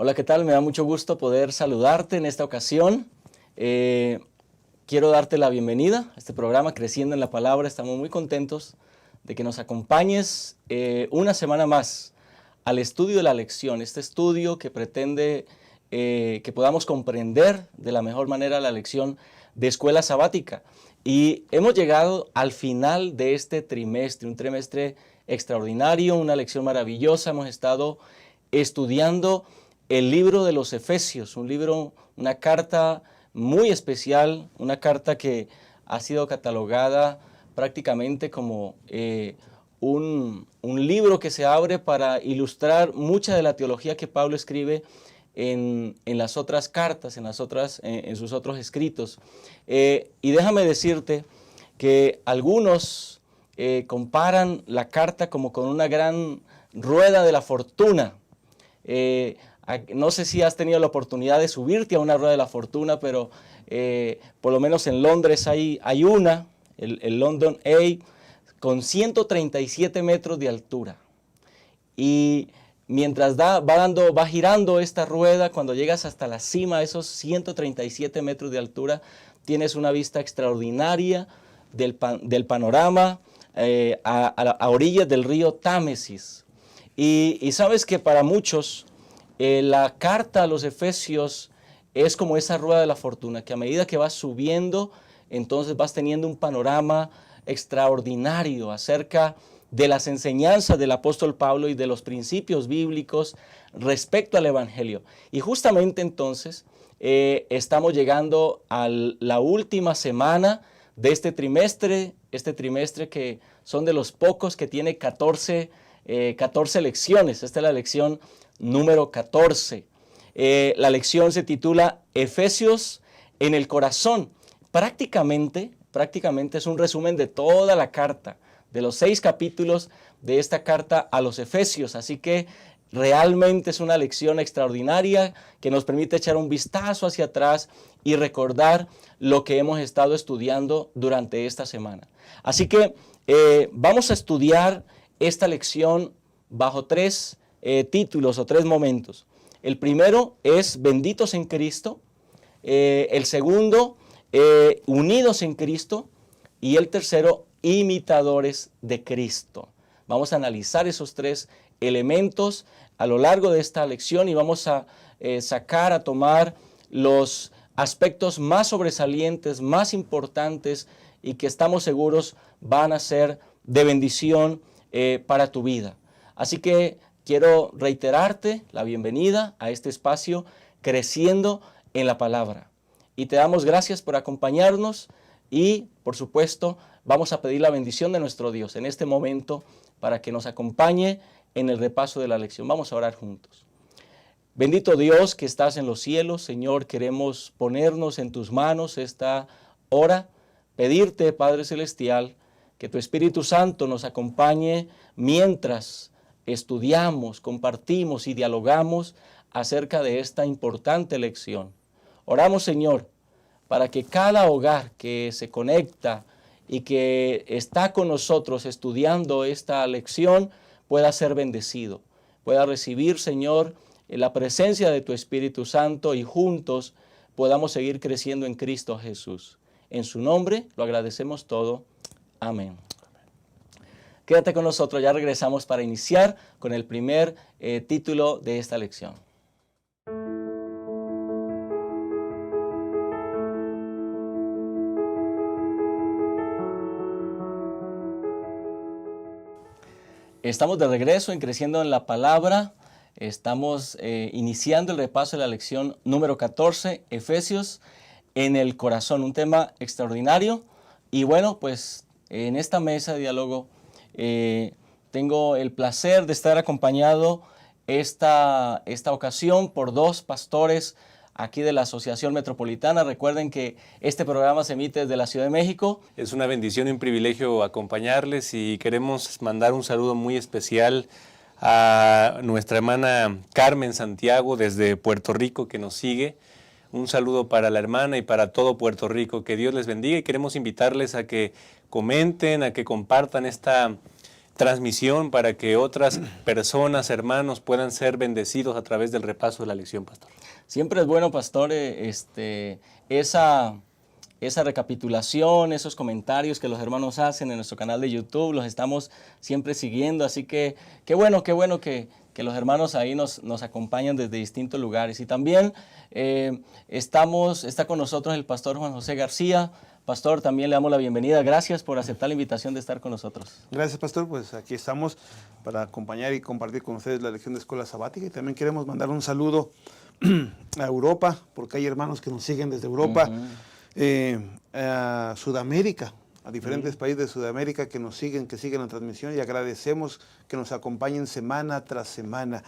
Hola, ¿qué tal? Me da mucho gusto poder saludarte en esta ocasión. Quiero darte la bienvenida a este programa Creciendo en la Palabra. Estamos muy contentos de que nos acompañes una semana más al estudio de la lección. Este estudio que pretende que podamos comprender de la mejor manera la lección de escuela sabática. Y hemos llegado al final de este trimestre, un trimestre extraordinario, una lección maravillosa. Hemos estado estudiando el libro de los Efesios, un libro, una carta muy especial, una carta que ha sido catalogada prácticamente como un libro que se abre para ilustrar mucha de la teología que Pablo escribe en las otras cartas, en sus otros escritos. Y déjame decirte que algunos comparan la carta como con una gran rueda de la fortuna. No sé si has tenido la oportunidad de subirte a una rueda de la fortuna, pero por lo menos en Londres hay una, el London Eye, con 137 metros de altura. Y mientras va girando esta rueda, cuando llegas hasta la cima, esos 137 metros de altura, tienes una vista extraordinaria del panorama a orillas del río Támesis. Y sabes que para muchos la carta a los Efesios es como esa rueda de la fortuna, que a medida que vas subiendo, entonces vas teniendo un panorama extraordinario acerca de las enseñanzas del apóstol Pablo y de los principios bíblicos respecto al Evangelio. Y justamente entonces estamos llegando a la última semana de este trimestre que son de los pocos que tiene 14 lecciones. Esta es la lección número 14. La lección se titula Efesios en el corazón. Prácticamente es un resumen de toda la carta, de los 6 capítulos de esta carta a los Efesios. Así que realmente es una lección extraordinaria que nos permite echar un vistazo hacia atrás y recordar lo que hemos estado estudiando durante esta semana. Así que vamos a estudiar esta lección bajo 3 títulos o 3 momentos. El primero es benditos en Cristo, el segundo unidos en Cristo y el tercero imitadores de Cristo. Vamos a analizar esos 3 elementos a lo largo de esta lección y vamos a tomar los aspectos más sobresalientes, más importantes y que estamos seguros van a ser de bendición para tu vida. Así que quiero reiterarte la bienvenida a este espacio Creciendo en la Palabra. Y te damos gracias por acompañarnos y, por supuesto, vamos a pedir la bendición de nuestro Dios en este momento para que nos acompañe en el repaso de la lección. Vamos a orar juntos. Bendito Dios que estás en los cielos, Señor, queremos ponernos en tus manos esta hora, pedirte, Padre Celestial, que tu Espíritu Santo nos acompañe mientras estudiamos, compartimos y dialogamos acerca de esta importante lección. Oramos, Señor, para que cada hogar que se conecta y que está con nosotros estudiando esta lección pueda ser bendecido, pueda recibir, Señor, la presencia de tu Espíritu Santo y juntos podamos seguir creciendo en Cristo Jesús. En su nombre lo agradecemos todo. Amén. Quédate con nosotros, ya regresamos para iniciar con el primer título de esta lección. Estamos de regreso en Creciendo en la Palabra. Estamos iniciando el repaso de la lección número 14, Efesios en el corazón, un tema extraordinario. Y bueno, pues en esta mesa de diálogo tengo el placer de estar acompañado esta ocasión por 2 pastores aquí de la Asociación Metropolitana. Recuerden que este programa se emite desde la Ciudad de México. Es una bendición y un privilegio acompañarles y queremos mandar un saludo muy especial a nuestra hermana Carmen Santiago desde Puerto Rico que nos sigue. Un saludo para la hermana y para todo Puerto Rico. Que Dios les bendiga y queremos invitarles a que comenten, a que compartan esta transmisión para que otras personas, hermanos, puedan ser bendecidos a través del repaso de la lección, pastor? Siempre es bueno, pastor, esa recapitulación, esos comentarios que los hermanos hacen en nuestro canal de YouTube, los estamos siempre siguiendo, así que qué bueno que los hermanos ahí nos acompañan desde distintos lugares. Y también está con nosotros el pastor Juan José García. Pastor, también le damos la bienvenida. Gracias por aceptar la invitación de estar con nosotros. Gracias, pastor. Pues aquí estamos para acompañar y compartir con ustedes la lección de Escuela Sabática. Y también queremos mandar un saludo a Europa, porque hay hermanos que nos siguen desde Europa, a Sudamérica, a diferentes países de Sudamérica que siguen la transmisión, y agradecemos que nos acompañen semana tras semana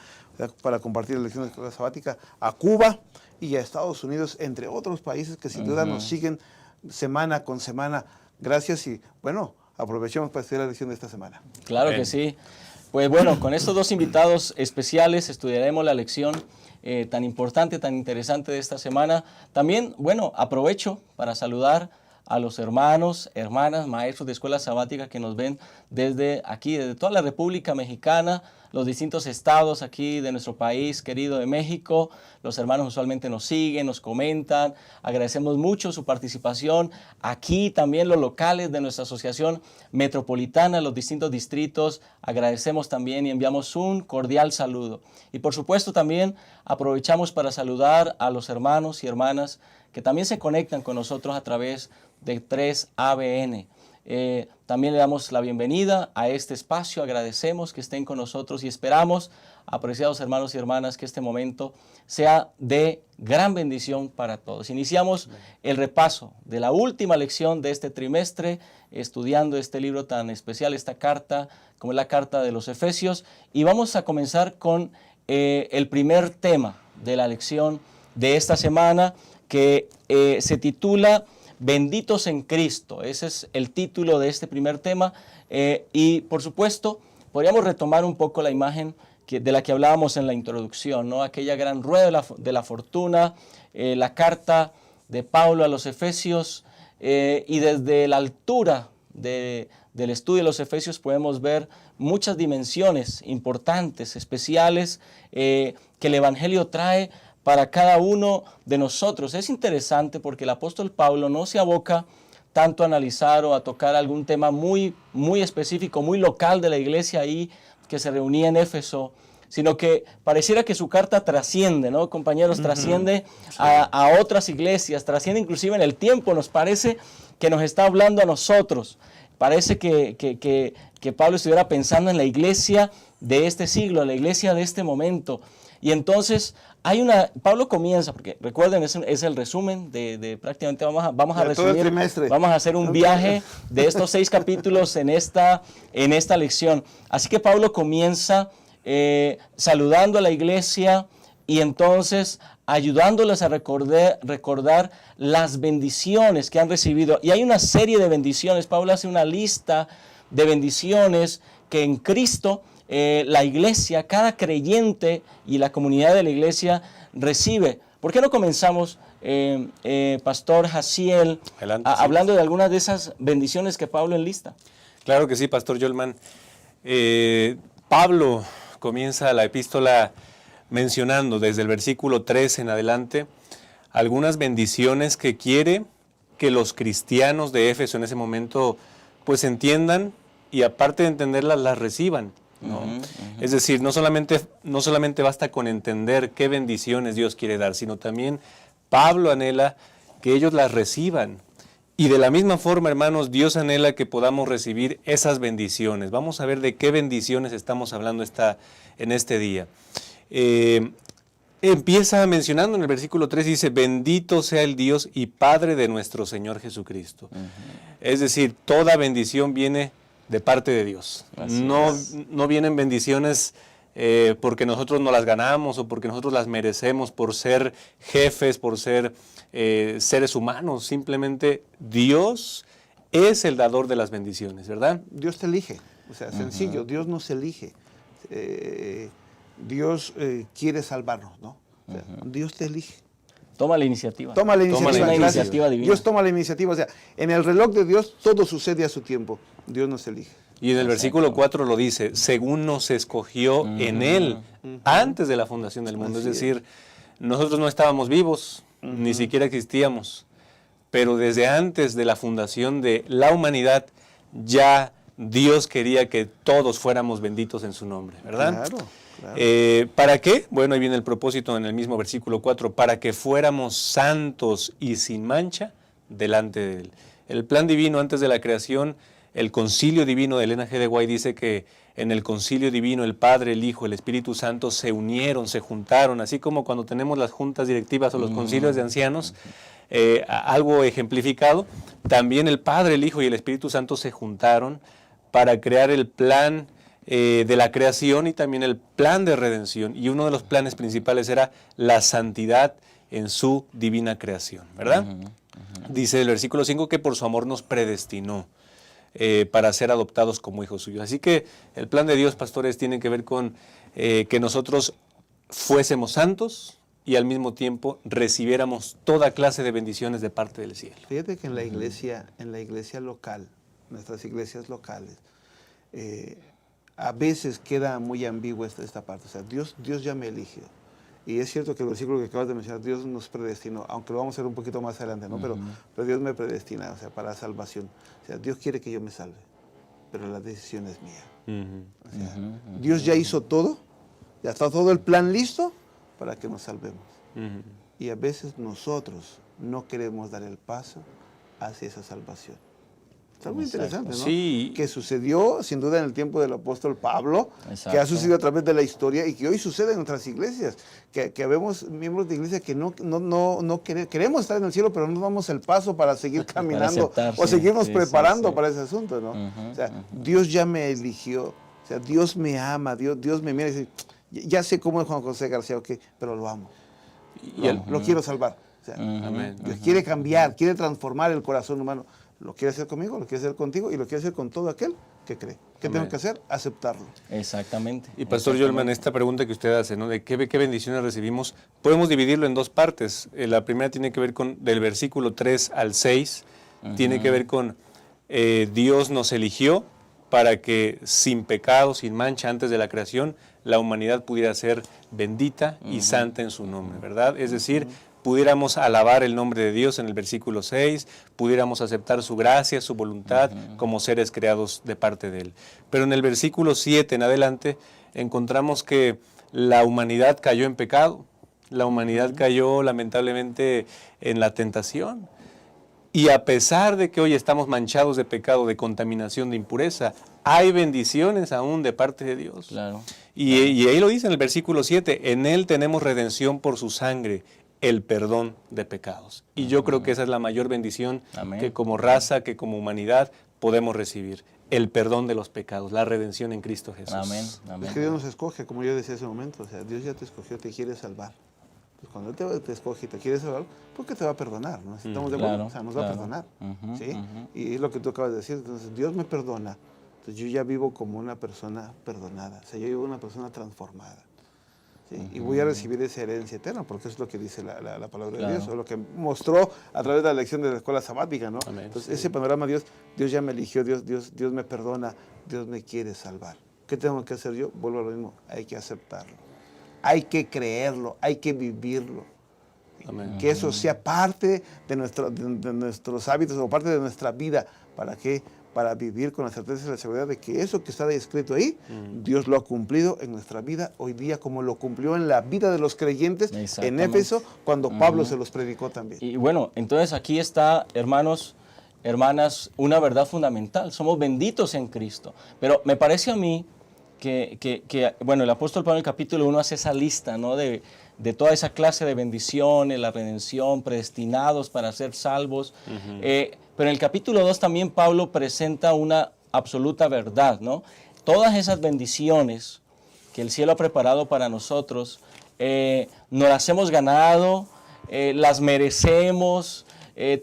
para compartir la lección de Escuela Sabática, a Cuba y a Estados Unidos, entre otros países que sin duda nos siguen semana con semana. Gracias, y bueno, aprovechemos para estudiar la lección de esta semana. Claro que sí. Pues bueno, con estos dos invitados especiales estudiaremos la lección tan importante, tan interesante de esta semana. También, bueno, aprovecho para saludar a los hermanos, hermanas, maestros de Escuela Sabática que nos ven desde aquí, desde toda la República Mexicana, los distintos estados aquí de nuestro país querido de México. Los hermanos usualmente nos siguen, nos comentan. Agradecemos mucho su participación. Aquí también los locales de nuestra asociación metropolitana, los distintos distritos, agradecemos también y enviamos un cordial saludo. Y por supuesto también aprovechamos para saludar a los hermanos y hermanas que también se conectan con nosotros a través de 3ABN. También le damos la bienvenida a este espacio, agradecemos que estén con nosotros y esperamos, apreciados hermanos y hermanas, que este momento sea de gran bendición para todos. Iniciamos el repaso de la última lección de este trimestre, estudiando este libro tan especial, esta carta, como es la carta de los Efesios, y vamos a comenzar con el primer tema de la lección de esta semana, que se titula Benditos en Cristo. Ese es el título de este primer tema, y por supuesto podríamos retomar un poco la imagen de la que hablábamos en la introducción, ¿no? Aquella gran rueda de la fortuna, la carta de Pablo a los Efesios, y desde la altura del estudio de los Efesios podemos ver muchas dimensiones importantes, especiales, que el Evangelio trae para cada uno de nosotros. Es interesante porque el apóstol Pablo no se aboca tanto a analizar o a tocar algún tema muy específico, muy local de la iglesia ahí que se reunía en Éfeso, sino que pareciera que su carta trasciende, ¿no, compañeros? Trasciende a otras iglesias, trasciende inclusive en el tiempo. Nos parece que nos está hablando a nosotros. Parece que Pablo estuviera pensando en la iglesia de este siglo, la iglesia de este momento. Y entonces Pablo comienza, porque recuerden, es el resumen de prácticamente, vamos a resumir, vamos a hacer un viaje de estos 6 capítulos en esta lección. Así que Pablo comienza saludando a la iglesia y entonces ayudándoles a recordar las bendiciones que han recibido. Y hay una serie de bendiciones. Pablo hace una lista de bendiciones que en Cristo la iglesia, cada creyente y la comunidad de la iglesia recibe. ¿Por qué no comenzamos, Pastor Jaciel, hablando de algunas de esas bendiciones que Pablo enlista? Claro que sí, Pastor Yolman. Pablo comienza la epístola mencionando desde el versículo 3 en adelante algunas bendiciones que quiere que los cristianos de Éfeso en ese momento pues entiendan, y aparte de entenderlas, las reciban, ¿no? Es decir, no solamente basta con entender qué bendiciones Dios quiere dar, sino también Pablo anhela que ellos las reciban. Y de la misma forma, hermanos, Dios anhela que podamos recibir esas bendiciones. Vamos a ver de qué bendiciones estamos hablando en este día. Empieza mencionando en el versículo 3, dice, bendito sea el Dios y Padre de nuestro Señor Jesucristo. Es decir, toda bendición viene de parte de Dios. No vienen bendiciones porque nosotros no las ganamos o porque nosotros las merecemos por ser jefes, por ser seres humanos. Simplemente Dios es el dador de las bendiciones, ¿verdad? Dios te elige, o sea, sencillo, Dios nos elige. Dios quiere salvarnos, ¿no? O sea, Dios te elige. Toma la iniciativa. Toma la iniciativa. Es una iniciativa divina. Dios toma la iniciativa. O sea, en el reloj de Dios todo sucede a su tiempo. Dios nos elige. Y en el versículo 4 lo dice, según nos escogió en Él, antes de la fundación del mundo. Es decir, nosotros no estábamos vivos, ni siquiera existíamos, pero desde antes de la fundación de la humanidad, ya Dios quería que todos fuéramos benditos en su nombre, ¿verdad? Claro, claro. ¿Para qué? Bueno, ahí viene el propósito en el mismo versículo 4, para que fuéramos santos y sin mancha delante de Él. El plan divino antes de la creación, el concilio divino de Elena G. de White dice que en el concilio divino el Padre, el Hijo, el Espíritu Santo se unieron, se juntaron, así como cuando tenemos las juntas directivas o los concilios de ancianos, algo ejemplificado, también el Padre, el Hijo y el Espíritu Santo se juntaron para crear el plan de la creación y también el plan de redención. Y uno de los planes principales era la santidad en su divina creación, ¿verdad? Dice el versículo 5 que por su amor nos predestinó para ser adoptados como hijos suyos. Así que el plan de Dios, pastores, tiene que ver con que nosotros fuésemos santos y al mismo tiempo recibiéramos toda clase de bendiciones de parte del cielo. Fíjate que en la iglesia local, nuestras iglesias locales, a veces queda muy ambigua esta parte. O sea, Dios ya me eligió. Y es cierto que el versículo que acabas de mencionar, Dios nos predestinó, aunque lo vamos a ver un poquito más adelante, ¿no? Pero Dios me predestina, o sea, para salvación. O sea, Dios quiere que yo me salve, pero la decisión es mía. O sea, Dios ya hizo todo, ya está todo el plan listo para que nos salvemos. Y a veces nosotros no queremos dar el paso hacia esa salvación. Está muy interesante, ¿no? Sí. Que sucedió, sin duda, en el tiempo del apóstol Pablo, Exacto. que ha sucedido a través de la historia y que hoy sucede en otras iglesias. Que vemos miembros de iglesia que no queremos estar en el cielo, pero no damos el paso para seguir caminando aceptar, o sí, seguirnos sí, preparando sí. para ese asunto, ¿no? O sea, Dios ya me eligió, o sea, Dios me ama, Dios me mira y dice, ya sé cómo es Juan José García, ok, pero lo amo, lo quiero salvar. O sea, Amén. Dios quiere cambiar, quiere transformar el corazón humano. Lo quiere hacer conmigo, lo quiere hacer contigo y lo quiere hacer con todo aquel que cree. ¿Qué tengo que hacer? Aceptarlo. Exactamente. Y Pastor Yolman, esta pregunta que usted hace, ¿no? De qué bendiciones recibimos, podemos dividirlo en dos partes. La primera tiene que ver con, del versículo 3 al 6, tiene que ver con Dios nos eligió para que sin pecado, sin mancha, antes de la creación, la humanidad pudiera ser bendita y santa en su nombre, ¿verdad? Es decir, pudiéramos alabar el nombre de Dios en el versículo 6, pudiéramos aceptar su gracia, su voluntad como seres creados de parte de Él. Pero en el versículo 7 en adelante encontramos que la humanidad cayó en pecado, la humanidad cayó lamentablemente en la tentación. Y a pesar de que hoy estamos manchados de pecado, de contaminación, de impureza, hay bendiciones aún de parte de Dios. Claro. Y ahí lo dice en el versículo 7, en Él tenemos redención por su sangre, el perdón de pecados. Y yo creo que esa es la mayor bendición que como raza, que como humanidad podemos recibir. El perdón de los pecados, la redención en Cristo Jesús. Amén. Amén. Es que Dios nos escoge, como yo decía hace un momento. O sea, Dios ya te escogió, te quiere salvar. Pues cuando Él te escoge y te quiere salvar, ¿por qué te va a perdonar? ¿No? ¿Estamos de acuerdo? Claro, O sea, nos va a perdonar. ¿Sí? Y es lo que tú acabas de decir. Entonces, Dios me perdona. Entonces, yo ya vivo como una persona perdonada. O sea, yo vivo una persona transformada. ¿Sí? Y voy a recibir esa herencia eterna, porque es lo que dice la palabra de Dios, o lo que mostró a través de la lección de la escuela sabática, ¿no? Amén, Entonces, ese panorama, Dios ya me eligió, Dios me perdona, Dios me quiere salvar. ¿Qué tengo que hacer yo? Vuelvo a lo mismo, hay que aceptarlo, hay que creerlo, hay que vivirlo. Amén. Que eso sea parte de nuestros hábitos o parte de nuestra vida. ¿Para qué? Para vivir con la certeza y la seguridad de que eso que está escrito ahí, Dios lo ha cumplido en nuestra vida hoy día, como lo cumplió en la vida de los creyentes en Éfeso, cuando Pablo se los predicó también. Y bueno, entonces aquí está, hermanos, hermanas, una verdad fundamental. Somos benditos en Cristo. Pero me parece a mí que bueno, el apóstol Pablo en el capítulo 1 hace esa lista, ¿no? de toda esa clase de bendiciones, la redención, predestinados para ser salvos. Pero en el capítulo 2 también Pablo presenta una absoluta verdad, ¿no? Todas esas bendiciones que el cielo ha preparado para nosotros, nos las hemos ganado, las merecemos,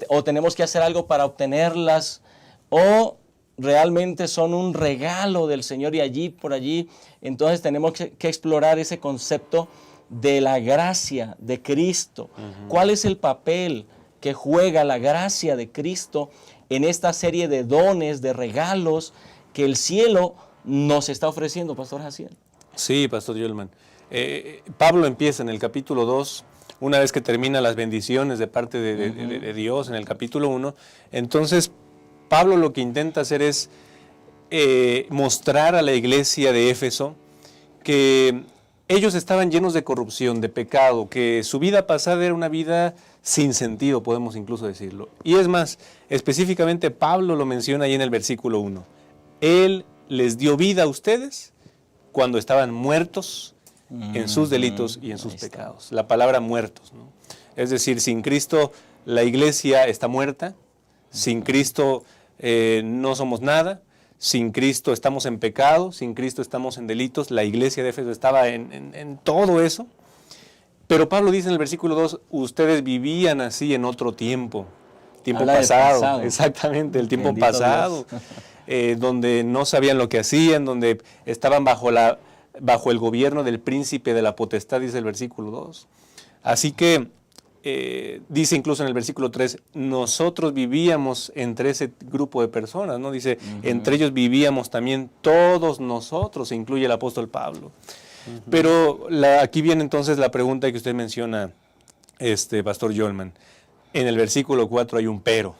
o tenemos que hacer algo para obtenerlas, o realmente son un regalo del Señor y allí, por allí, entonces tenemos que explorar ese concepto de la gracia de Cristo. ¿Cuál es el papel que juega la gracia de Cristo en esta serie de dones, de regalos que el cielo nos está ofreciendo, Pastor Jaciel. Sí, Pastor Yolman. Pablo empieza en el capítulo 2, una vez que termina las bendiciones de parte de Dios en el capítulo 1. Entonces, Pablo lo que intenta hacer es mostrar a la iglesia de Éfeso que ellos estaban llenos de corrupción, de pecado, que su vida pasada era una vida sin sentido, podemos incluso decirlo. Y es más, específicamente Pablo lo menciona ahí en el versículo 1. Él les dio vida a ustedes cuando estaban muertos en sus delitos y en sus pecados. La palabra muertos, ¿no? Es decir, sin Cristo la iglesia está muerta, sin Cristo no somos nada, sin Cristo estamos en pecado, sin Cristo estamos en delitos. La iglesia de Éfeso estaba en todo eso. Pero Pablo dice en el versículo 2, ustedes vivían así en otro tiempo pasado. Exactamente, el tiempo Bendito pasado, donde no sabían lo que hacían, donde estaban bajo el gobierno del príncipe de la potestad, dice el versículo 2. Así que dice incluso en el versículo 3, nosotros vivíamos entre ese grupo de personas, ¿no? Dice, entre ellos vivíamos también todos nosotros, se incluye el apóstol Pablo. Pero aquí viene entonces la pregunta que usted menciona, Pastor Yolman. En el versículo 4 hay un pero.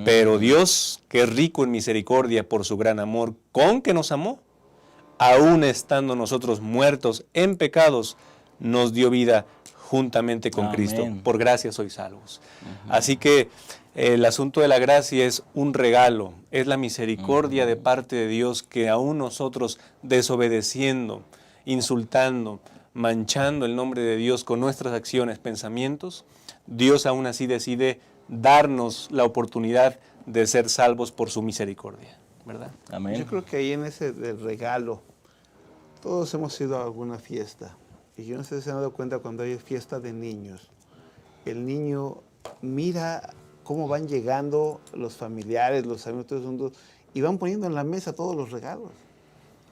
Pero Dios, que es rico en misericordia por su gran amor, con que nos amó, aún estando nosotros muertos en pecados, nos dio vida juntamente con Cristo. Por gracia sois salvos. Así que el asunto de la gracia es un regalo, es la misericordia de parte de Dios que aún nosotros desobedeciendo, insultando, manchando el nombre de Dios con nuestras acciones, pensamientos, Dios aún así decide darnos la oportunidad de ser salvos por su misericordia, ¿verdad? Amén. Yo creo que ahí en ese regalo, todos hemos ido a alguna fiesta, y yo no sé si se han dado cuenta cuando hay fiesta de niños, el niño mira cómo van llegando los familiares, los amigos, todo el mundo, y van poniendo en la mesa todos los regalos.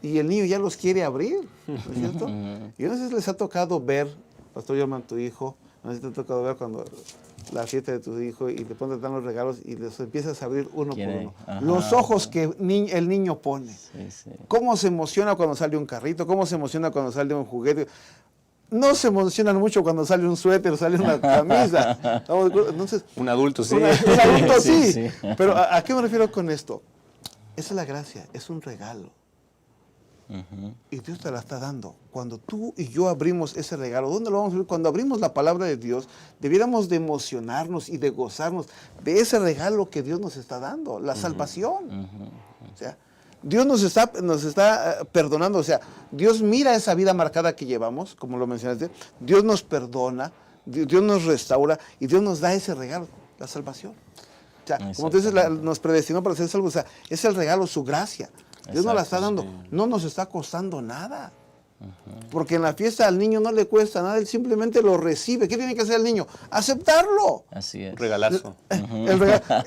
Y el niño ya los quiere abrir, ¿no es cierto? Y no sé si les ha tocado ver, Pastor Yolman, tu hijo, no sé si te ha tocado ver cuando la fiesta de tu hijo y te ponen los regalos y los empiezas a abrir uno por uno. Ajá, los ojos que el niño pone. Sí, sí. Cómo se emociona cuando sale un carrito, cómo se emociona cuando sale un juguete. No se emocionan mucho cuando sale un suéter, sale una camisa. Entonces, un adulto sí. Un adulto sí. Pero ¿a qué me refiero con esto? Esa es la gracia, es un regalo. Y Dios te la está dando. Cuando tú y yo abrimos ese regalo, ¿dónde lo vamos a ver? Cuando abrimos la palabra de Dios, debiéramos de emocionarnos y de gozarnos de ese regalo que Dios nos está dando, la salvación. O sea, Dios nos está perdonando. O sea, Dios mira esa vida marcada que llevamos, como lo mencionaste. Dios nos perdona, Dios nos restaura y Dios nos da ese regalo, la salvación. O sea, como tú dices, nos predestinó para ser salvos. O sea, es el regalo, su gracia. Dios nos la está dando, no nos está costando nada. Porque en la fiesta al niño no le cuesta nada, él simplemente lo recibe. ¿Qué tiene que hacer el niño? Aceptarlo. Así es. Regalazo.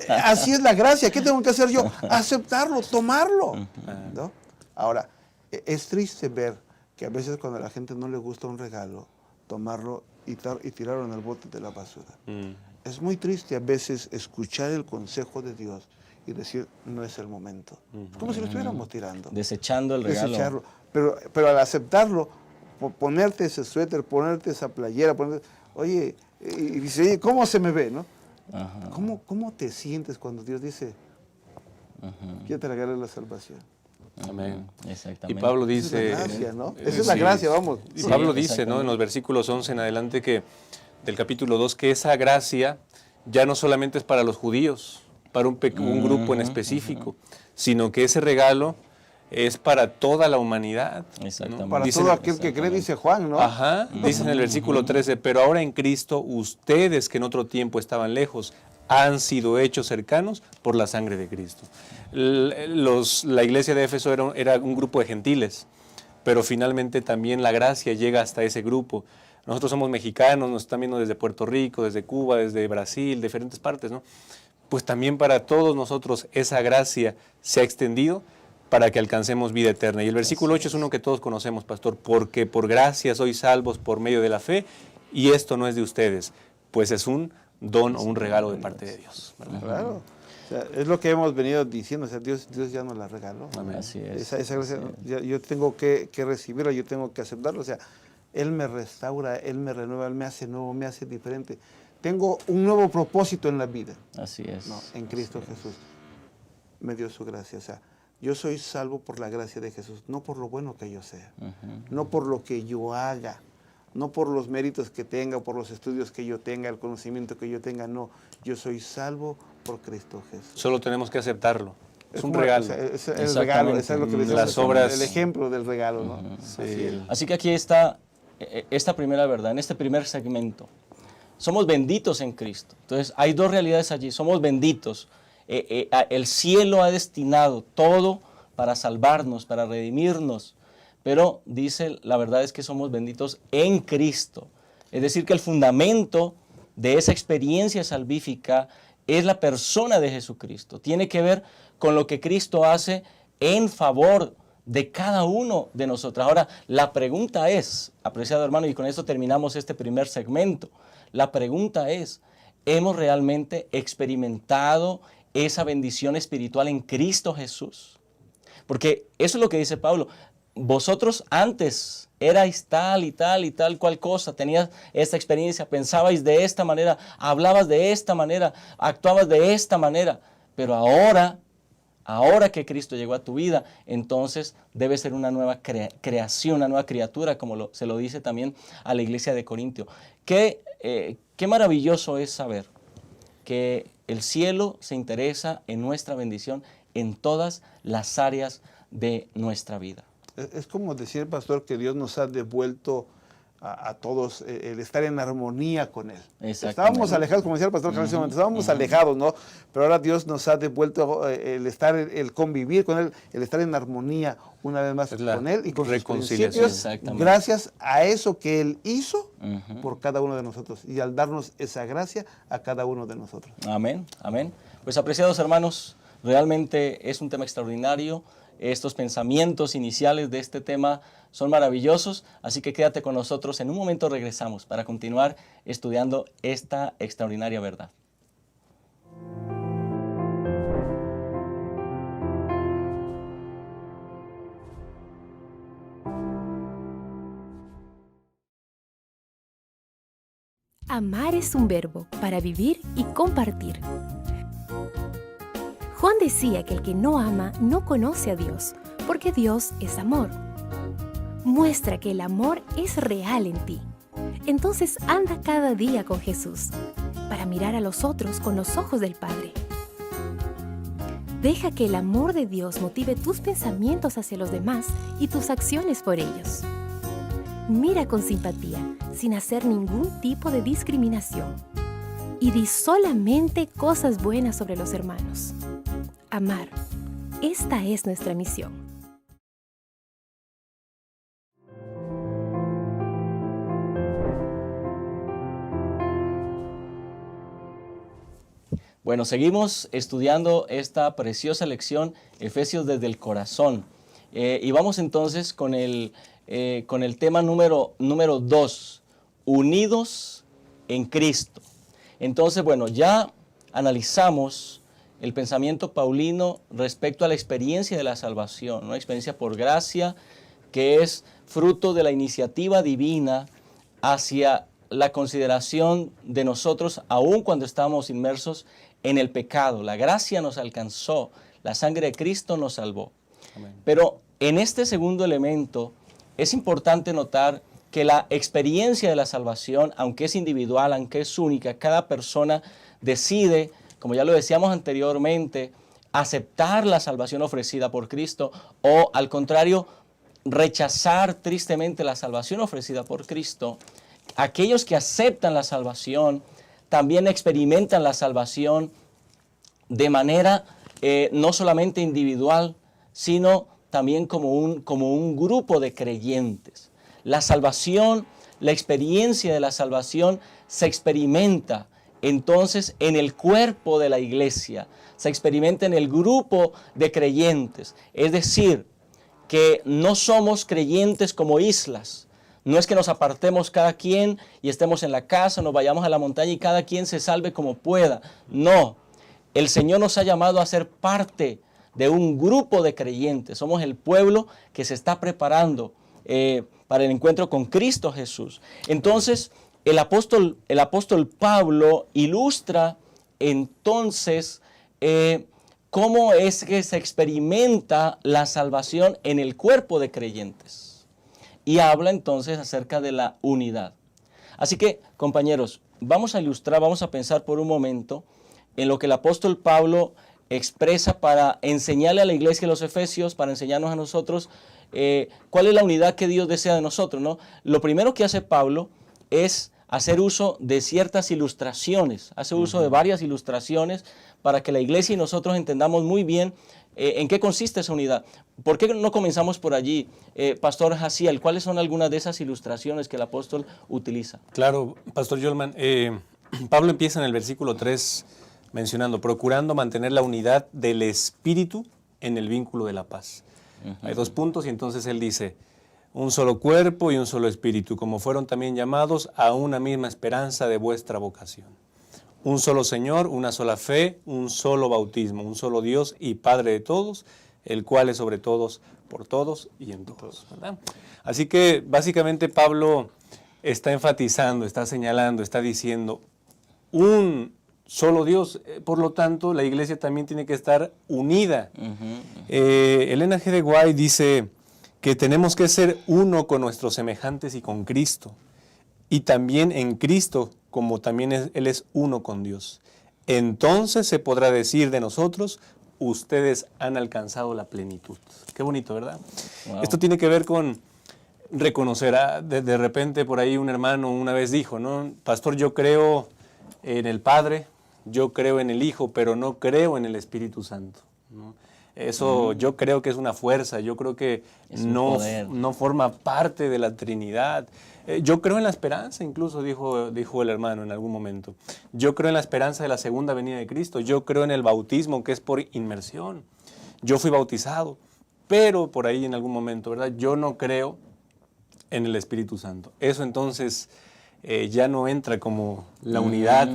Así es la gracia. ¿Qué tengo que hacer yo? Aceptarlo, tomarlo. ¿No? Ahora, es triste ver que a veces cuando a la gente no le gusta un regalo, tomarlo y tirarlo en el bote de la basura. Es muy triste a veces escuchar el consejo de Dios y decir, no es el momento. Como si lo estuviéramos tirando. Desechando el regalo. Desecharlo. Pero al aceptarlo, ponerte ese suéter, ponerte esa playera, oye, y dice, oye, ¿cómo se me ve? ¿No? ¿Cómo te sientes cuando Dios dice, yo te regalé la salvación? Amén. Exactamente. Y Pablo dice... Esa es la gracia, ¿no? Esa es la gracia, vamos. Sí, Pablo dice, ¿no? En los versículos 11 en adelante del capítulo 2, que esa gracia ya no solamente es para los judíos, para un grupo en específico, sino que ese regalo es para toda la humanidad. Exactamente. ¿No? Para todo aquel que cree, dice Juan, ¿no? Ajá, dice en el versículo 13, pero ahora en Cristo ustedes que en otro tiempo estaban lejos, han sido hechos cercanos por la sangre de Cristo. La iglesia de Éfeso era un grupo de gentiles, pero finalmente también la gracia llega hasta ese grupo. Nosotros somos mexicanos, nos están viendo desde Puerto Rico, desde Cuba, desde Brasil, diferentes partes, ¿no? Pues también para todos nosotros esa gracia se ha extendido para que alcancemos vida eterna. Y el versículo 8 es uno que todos conocemos, pastor, porque por gracia sois salvos por medio de la fe, y esto no es de ustedes, pues es un don o un regalo de parte de Dios, ¿verdad? Claro. O sea, es lo que hemos venido diciendo, o sea, Dios ya nos la regaló. Amén. Así es. Esa gracia, Así es. yo tengo que recibirla, yo tengo que aceptarla. O sea, Él me restaura, Él me renueva, Él me hace nuevo, me hace diferente. Tengo un nuevo propósito en la vida. Así es. No, en Cristo Así es. Jesús me dio su gracia. O sea, yo soy salvo por la gracia de Jesús, no por lo bueno que yo sea, no por lo que yo haga, no por los méritos que tenga, por los estudios que yo tenga, el conocimiento que yo tenga, no. Yo soy salvo por Cristo Jesús. Solo tenemos que aceptarlo. Es un como- regalo. Es el regalo, eso es lo que decimos, Las obras- el ejemplo del regalo, ¿no? Sí. Así que aquí está esta primera verdad, en este primer segmento. Somos benditos en Cristo. Entonces, hay dos realidades allí. Somos benditos. El cielo ha destinado todo para salvarnos, para redimirnos. Pero dice, la verdad es que somos benditos en Cristo. Es decir, que el fundamento de esa experiencia salvífica es la persona de Jesucristo. Tiene que ver con lo que Cristo hace en favor de cada uno de nosotros. Ahora, la pregunta es, apreciado hermano, y con esto terminamos este primer segmento, la pregunta es, ¿hemos realmente experimentado esa bendición espiritual en Cristo Jesús? Porque eso es lo que dice Pablo. Vosotros antes erais tal y tal y tal cual cosa, tenías esta experiencia, pensabais de esta manera, hablabas de esta manera, actuabas de esta manera, pero ahora que Cristo llegó a tu vida, entonces debe ser una nueva creación, una nueva criatura, como se lo dice también a la iglesia de Corintio. Qué maravilloso es saber que el cielo se interesa en nuestra bendición en todas las áreas de nuestra vida. Es como decir, pastor, que Dios nos ha devuelto a todos el estar en armonía con Él. Estábamos alejados, como decía el pastor Carlos, estábamos alejados, ¿no? Pero ahora Dios nos ha devuelto el estar, el convivir con Él, el estar en armonía una vez más con Él y con sus principios, gracias a eso que Él hizo por cada uno de nosotros y al darnos esa gracia a cada uno de nosotros. Amén, amén. Pues apreciados hermanos, realmente es un tema extraordinario. Estos pensamientos iniciales de este tema son maravillosos, así que quédate con nosotros. En un momento regresamos para continuar estudiando esta extraordinaria verdad. Amar es un verbo para vivir y compartir. Juan decía que el que no ama no conoce a Dios, porque Dios es amor. Muestra que el amor es real en ti. Entonces anda cada día con Jesús, para mirar a los otros con los ojos del Padre. Deja que el amor de Dios motive tus pensamientos hacia los demás y tus acciones por ellos. Mira con simpatía, sin hacer ningún tipo de discriminación. Y di solamente cosas buenas sobre los hermanos. Amar. Esta es nuestra misión. Bueno, seguimos estudiando esta preciosa lección, Efesios desde el corazón. Y vamos entonces con el tema número 2, unidos en Cristo. Entonces, bueno, ya analizamos el pensamiento paulino respecto a la experiencia de la salvación, una experiencia por gracia que es fruto de la iniciativa divina hacia la consideración de nosotros, aun cuando estamos inmersos en el pecado. La gracia nos alcanzó, la sangre de Cristo nos salvó. Amén. Pero en este segundo elemento es importante notar que la experiencia de la salvación, aunque es individual, aunque es única, cada persona decide, como ya lo decíamos anteriormente, aceptar la salvación ofrecida por Cristo o, al contrario, rechazar tristemente la salvación ofrecida por Cristo. Aquellos que aceptan la salvación también experimentan la salvación de manera no solamente individual, sino también como un grupo de creyentes. La salvación, la experiencia de la salvación se experimenta entonces en el cuerpo de la iglesia, se experimenta en el grupo de creyentes. Es decir, que no somos creyentes como islas. No es que nos apartemos cada quien y estemos en la casa, nos vayamos a la montaña y cada quien se salve como pueda. No, el Señor nos ha llamado a ser parte de un grupo de creyentes. Somos el pueblo que se está preparando para el encuentro con Cristo Jesús. Entonces, el apóstol Pablo ilustra entonces cómo es que se experimenta la salvación en el cuerpo de creyentes. Y habla entonces acerca de la unidad. Así que, compañeros, vamos a ilustrar, vamos a pensar por un momento en lo que el apóstol Pablo expresa para enseñarle a la iglesia de los Efesios, para enseñarnos a nosotros cuál es la unidad que Dios desea de nosotros, ¿no? Lo primero que hace Pablo es hacer uso de ciertas ilustraciones, hace uso de varias ilustraciones para que la iglesia y nosotros entendamos muy bien en qué consiste esa unidad. ¿Por qué no comenzamos por allí? Pastor Jaciel, ¿cuáles son algunas de esas ilustraciones que el apóstol utiliza? Claro, Pastor Yolman, Pablo empieza en el versículo 3 mencionando, procurando mantener la unidad del Espíritu en el vínculo de la paz. Hay 2 puntos y entonces él dice, un solo cuerpo y un solo espíritu, como fueron también llamados a una misma esperanza de vuestra vocación. Un solo Señor, una sola fe, un solo bautismo, un solo Dios y Padre de todos, el cual es sobre todos, por todos y en todos, ¿verdad? Así que básicamente Pablo está enfatizando, está señalando, está diciendo un solo Dios, por lo tanto la iglesia también tiene que estar unida. Elena G. de Guay dice que tenemos que ser uno con nuestros semejantes y con Cristo, y también en Cristo, como también Él es uno con Dios. Entonces se podrá decir de nosotros, ustedes han alcanzado la plenitud. Qué bonito, ¿verdad? Wow. Esto tiene que ver con reconocer, de repente por ahí un hermano una vez dijo, ¿no? Pastor, yo creo en el Padre, yo creo en el Hijo, pero no creo en el Espíritu Santo, ¿no? Eso yo creo que es una fuerza, yo creo que no forma parte de la Trinidad. Yo creo en la esperanza, incluso dijo el hermano en algún momento. Yo creo en la esperanza de la segunda venida de Cristo. Yo creo en el bautismo, que es por inmersión. Yo fui bautizado, pero por ahí en algún momento, ¿verdad? Yo no creo en el Espíritu Santo. Eso entonces ya no entra como la unidad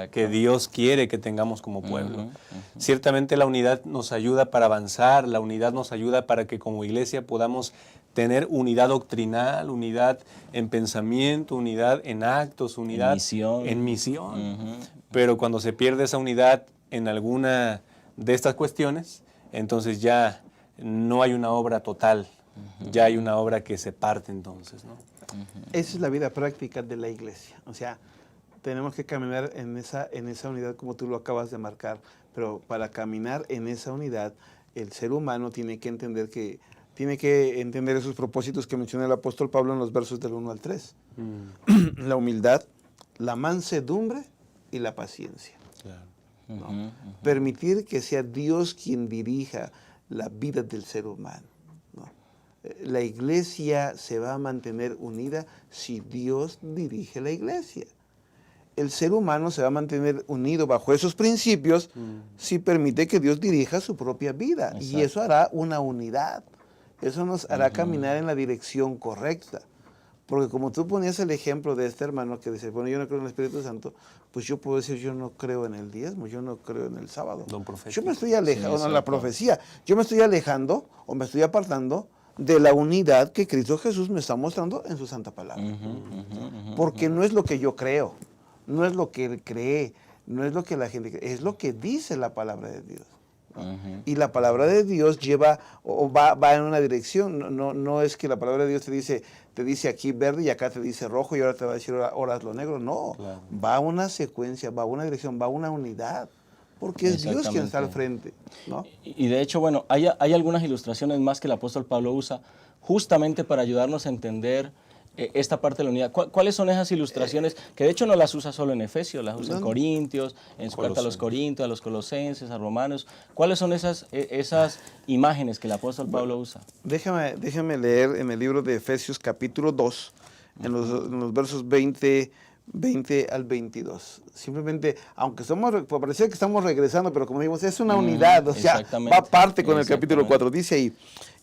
que Dios quiere que tengamos como pueblo. Ciertamente la unidad nos ayuda para avanzar, la unidad nos ayuda para que como iglesia podamos tener unidad doctrinal, unidad en pensamiento, unidad en actos, unidad en misión. Pero cuando se pierde esa unidad en alguna de estas cuestiones, entonces ya no hay una obra total, ya hay una obra que se parte entonces, ¿no? Esa es la vida práctica de la iglesia. O sea, tenemos que caminar en esa unidad como tú lo acabas de marcar, pero para caminar en esa unidad, el ser humano tiene que entender esos propósitos que menciona el apóstol Pablo en los versos del 1 al 3. La humildad, la mansedumbre y la paciencia. Claro. ¿No? Permitir que sea Dios quien dirija la vida del ser humano. La iglesia se va a mantener unida si Dios dirige la iglesia. El ser humano se va a mantener unido bajo esos principios si permite que Dios dirija su propia vida. Exacto. Y eso hará una unidad. Eso nos hará caminar en la dirección correcta. Porque como tú ponías el ejemplo de este hermano que dice, bueno, yo no creo en el Espíritu Santo, pues yo puedo decir, yo no creo en el diezmo, yo no creo en el sábado. Yo me estoy alejando, en la profecía, yo me estoy alejando o me estoy apartando de la unidad que Cristo Jesús me está mostrando en su santa palabra. Porque no es lo que yo creo, no es lo que Él cree, no es lo que la gente cree, es lo que dice la palabra de Dios. Y la palabra de Dios lleva o va en una dirección, no es que la palabra de Dios te dice aquí verde y acá te dice rojo y ahora te va a decir ahora hazlo negro, no, claro. Va una secuencia, va una dirección, va una unidad. Porque es Dios quien está al frente, ¿no? Y de hecho, bueno, hay algunas ilustraciones más que el apóstol Pablo usa justamente para ayudarnos a entender esta parte de la unidad. ¿Cuáles son esas ilustraciones? Que de hecho no las usa solo en Efesios, las usa en Corintios, en su carta a los Corintios, a los Colosenses, a Romanos. ¿Cuáles son esas imágenes que el apóstol Pablo usa? Déjame leer en el libro de Efesios capítulo 2, en los versos 20 20 al 22. Simplemente, aunque parecía que estamos regresando, pero como dijimos, es una unidad, o sea, va aparte con el capítulo 4. Dice ahí,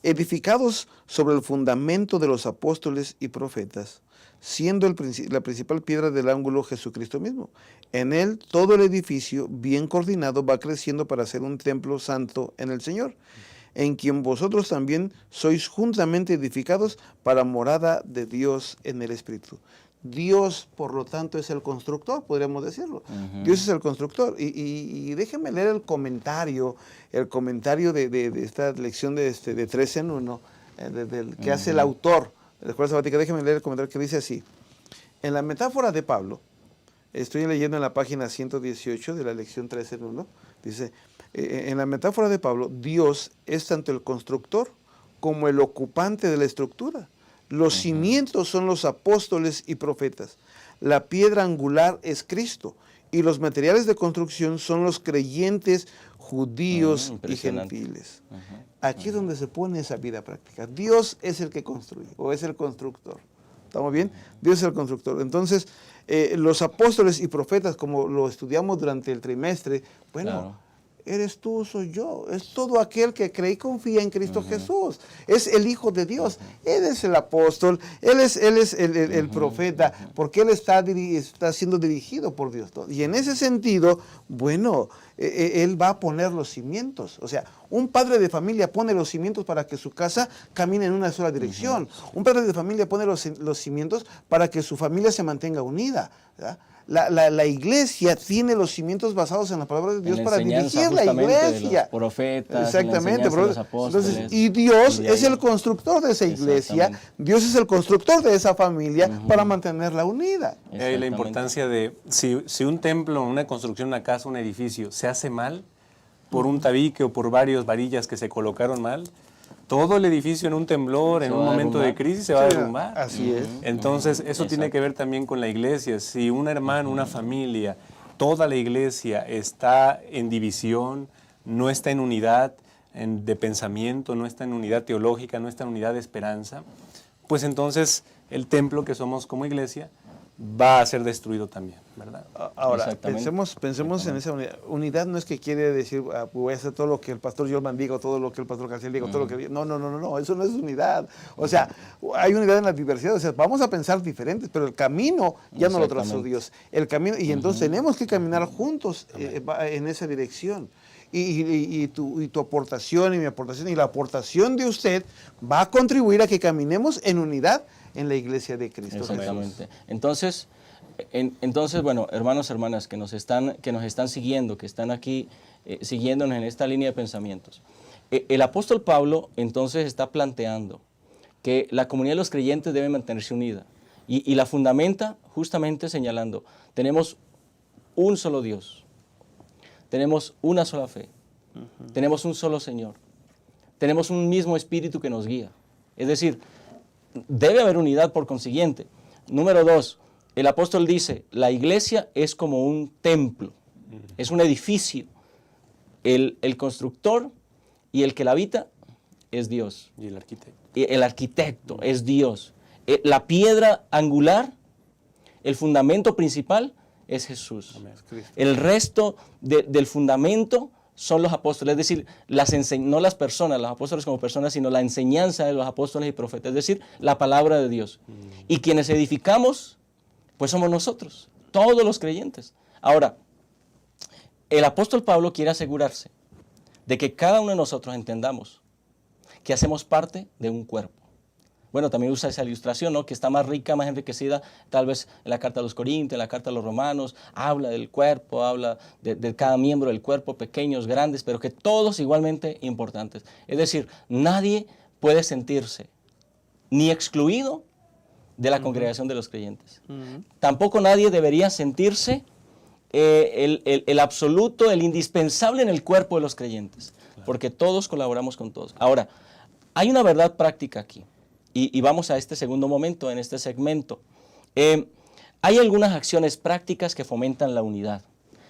edificados sobre el fundamento de los apóstoles y profetas, siendo la principal piedra del ángulo Jesucristo mismo. En él todo el edificio, bien coordinado, va creciendo para ser un templo santo en el Señor, en quien vosotros también sois juntamente edificados para morada de Dios en el Espíritu. Dios, por lo tanto, es el constructor, podríamos decirlo. Dios es el constructor. Y déjenme leer el comentario de esta lección de 3 en 1, que hace el autor de la Escuela Sabática. Déjenme leer el comentario que dice así. En la metáfora de Pablo, estoy leyendo en la página 118 de la lección 3 en 1, dice, en la metáfora de Pablo, Dios es tanto el constructor como el ocupante de la estructura. Los cimientos son los apóstoles y profetas. La piedra angular es Cristo. Y los materiales de construcción son los creyentes judíos y gentiles. Aquí es donde se pone esa vida práctica. Dios es el que construye, o es el constructor. ¿Estamos bien? Dios es el constructor. Entonces, los apóstoles y profetas, como lo estudiamos durante el trimestre, bueno, claro. Eres tú, soy yo. Es todo aquel que cree y confía en Cristo Jesús. Es el Hijo de Dios. Él es el apóstol. Él es el profeta. Porque Él está siendo dirigido por Dios. Y en ese sentido, bueno, Él va a poner los cimientos. O sea, un padre de familia pone los cimientos para que su casa camine en una sola dirección. Un padre de familia pone los cimientos para que su familia se mantenga unida, ¿verdad? La iglesia tiene los cimientos basados en la palabra de Dios para dirigir la iglesia. Los profetas, exactamente, de los apóstoles. Entonces, y Dios es el constructor de esa iglesia, Dios es el constructor de esa familia para mantenerla unida. La importancia de, si un templo, una construcción, una casa, un edificio se hace mal por un tabique o por varias varillas que se colocaron mal, todo el edificio en un temblor, en un momento de crisis, se va a derrumbar. Así es. Entonces, eso tiene que ver también con la iglesia. Si un hermano, una familia, toda la iglesia está en división, no está en unidad de pensamiento, no está en unidad teológica, no está en unidad de esperanza, pues entonces el templo que somos como iglesia va a ser destruido también, ¿verdad? Ahora, pensemos en esa unidad. Unidad no es que quiere decir, voy a hacer todo lo que el pastor Yolman diga, todo lo que el pastor García diga, todo lo que diga. No, eso no es unidad. O sea, hay unidad en la diversidad, o sea, vamos a pensar diferentes, pero el camino ya no lo trazó Dios. El camino, y entonces tenemos que caminar juntos en esa dirección. Y tu aportación y mi aportación y la aportación de usted va a contribuir a que caminemos en unidad en la iglesia de Cristo. Exactamente. Entonces, bueno, hermanos, hermanas que nos están siguiendo, que están aquí siguiéndonos en esta línea de pensamientos. El apóstol Pablo entonces está planteando que la comunidad de los creyentes debe mantenerse unida y la fundamenta justamente señalando, tenemos un solo Dios, tenemos una sola fe, tenemos un solo Señor, tenemos un mismo Espíritu que nos guía. Es decir, debe haber unidad por consiguiente. Número 2, el apóstol dice, la iglesia es como un templo, es un edificio. El constructor y el que la habita es Dios. Y el arquitecto. El arquitecto es Dios. La piedra angular, el fundamento principal es Jesús. El resto del fundamento son los apóstoles, es decir, no las personas, los apóstoles como personas, sino la enseñanza de los apóstoles y profetas, es decir, la palabra de Dios. Y quienes edificamos, pues somos nosotros, todos los creyentes. Ahora, el apóstol Pablo quiere asegurarse de que cada uno de nosotros entendamos que hacemos parte de un cuerpo. Bueno, también usa esa ilustración, ¿no? Que está más rica, más enriquecida, tal vez en la carta a los Corintios, en la carta a los Romanos, habla del cuerpo, habla de cada miembro del cuerpo, pequeños, grandes, pero que todos igualmente importantes. Es decir, nadie puede sentirse ni excluido de la congregación de los creyentes. Tampoco nadie debería sentirse el absoluto, el indispensable en el cuerpo de los creyentes, porque todos colaboramos con todos. Ahora, hay una verdad práctica aquí. Y vamos a este segundo momento, en este segmento. Hay algunas acciones prácticas que fomentan la unidad.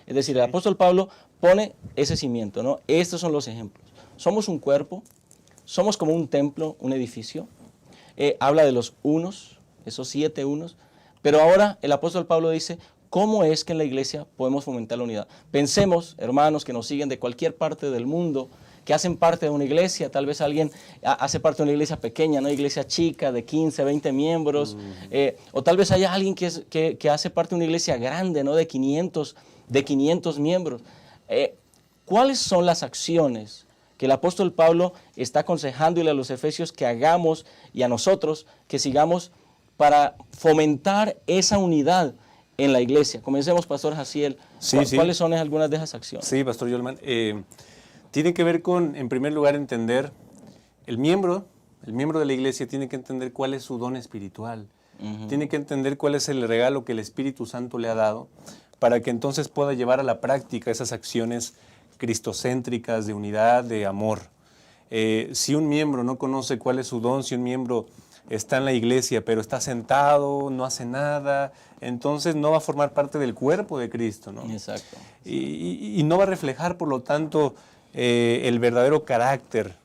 Es decir, el apóstol Pablo pone ese cimiento, ¿no? Estos son los ejemplos. Somos un cuerpo, somos como un templo, un edificio. Habla de los unos, esos 7 unos, Pero ahora el apóstol Pablo dice, ¿cómo es que en la iglesia podemos fomentar la unidad? Pensemos, hermanos que nos siguen de cualquier parte del mundo, que hacen parte de una iglesia, tal vez alguien hace parte de una iglesia pequeña, una iglesia chica de 15, 20 miembros, o tal vez haya alguien que hace parte de una iglesia grande, ¿no? de 500 miembros. ¿Cuáles son las acciones que el apóstol Pablo está aconsejándole a los efesios que hagamos y a nosotros que sigamos para fomentar esa unidad en la iglesia? Comencemos, Pastor Jaciel. ¿Cuáles son algunas de esas acciones? Sí, Pastor Yolman. Tiene que ver con, en primer lugar, entender el miembro de la iglesia tiene que entender cuál es su don espiritual. Tiene que entender cuál es el regalo que el Espíritu Santo le ha dado para que entonces pueda llevar a la práctica esas acciones cristocéntricas de unidad, de amor. Si un miembro no conoce cuál es su don, si un miembro está en la iglesia pero está sentado, no hace nada, entonces no va a formar parte del cuerpo de Cristo, ¿no? Exacto. Y no va a reflejar, por lo tanto, el verdadero carácter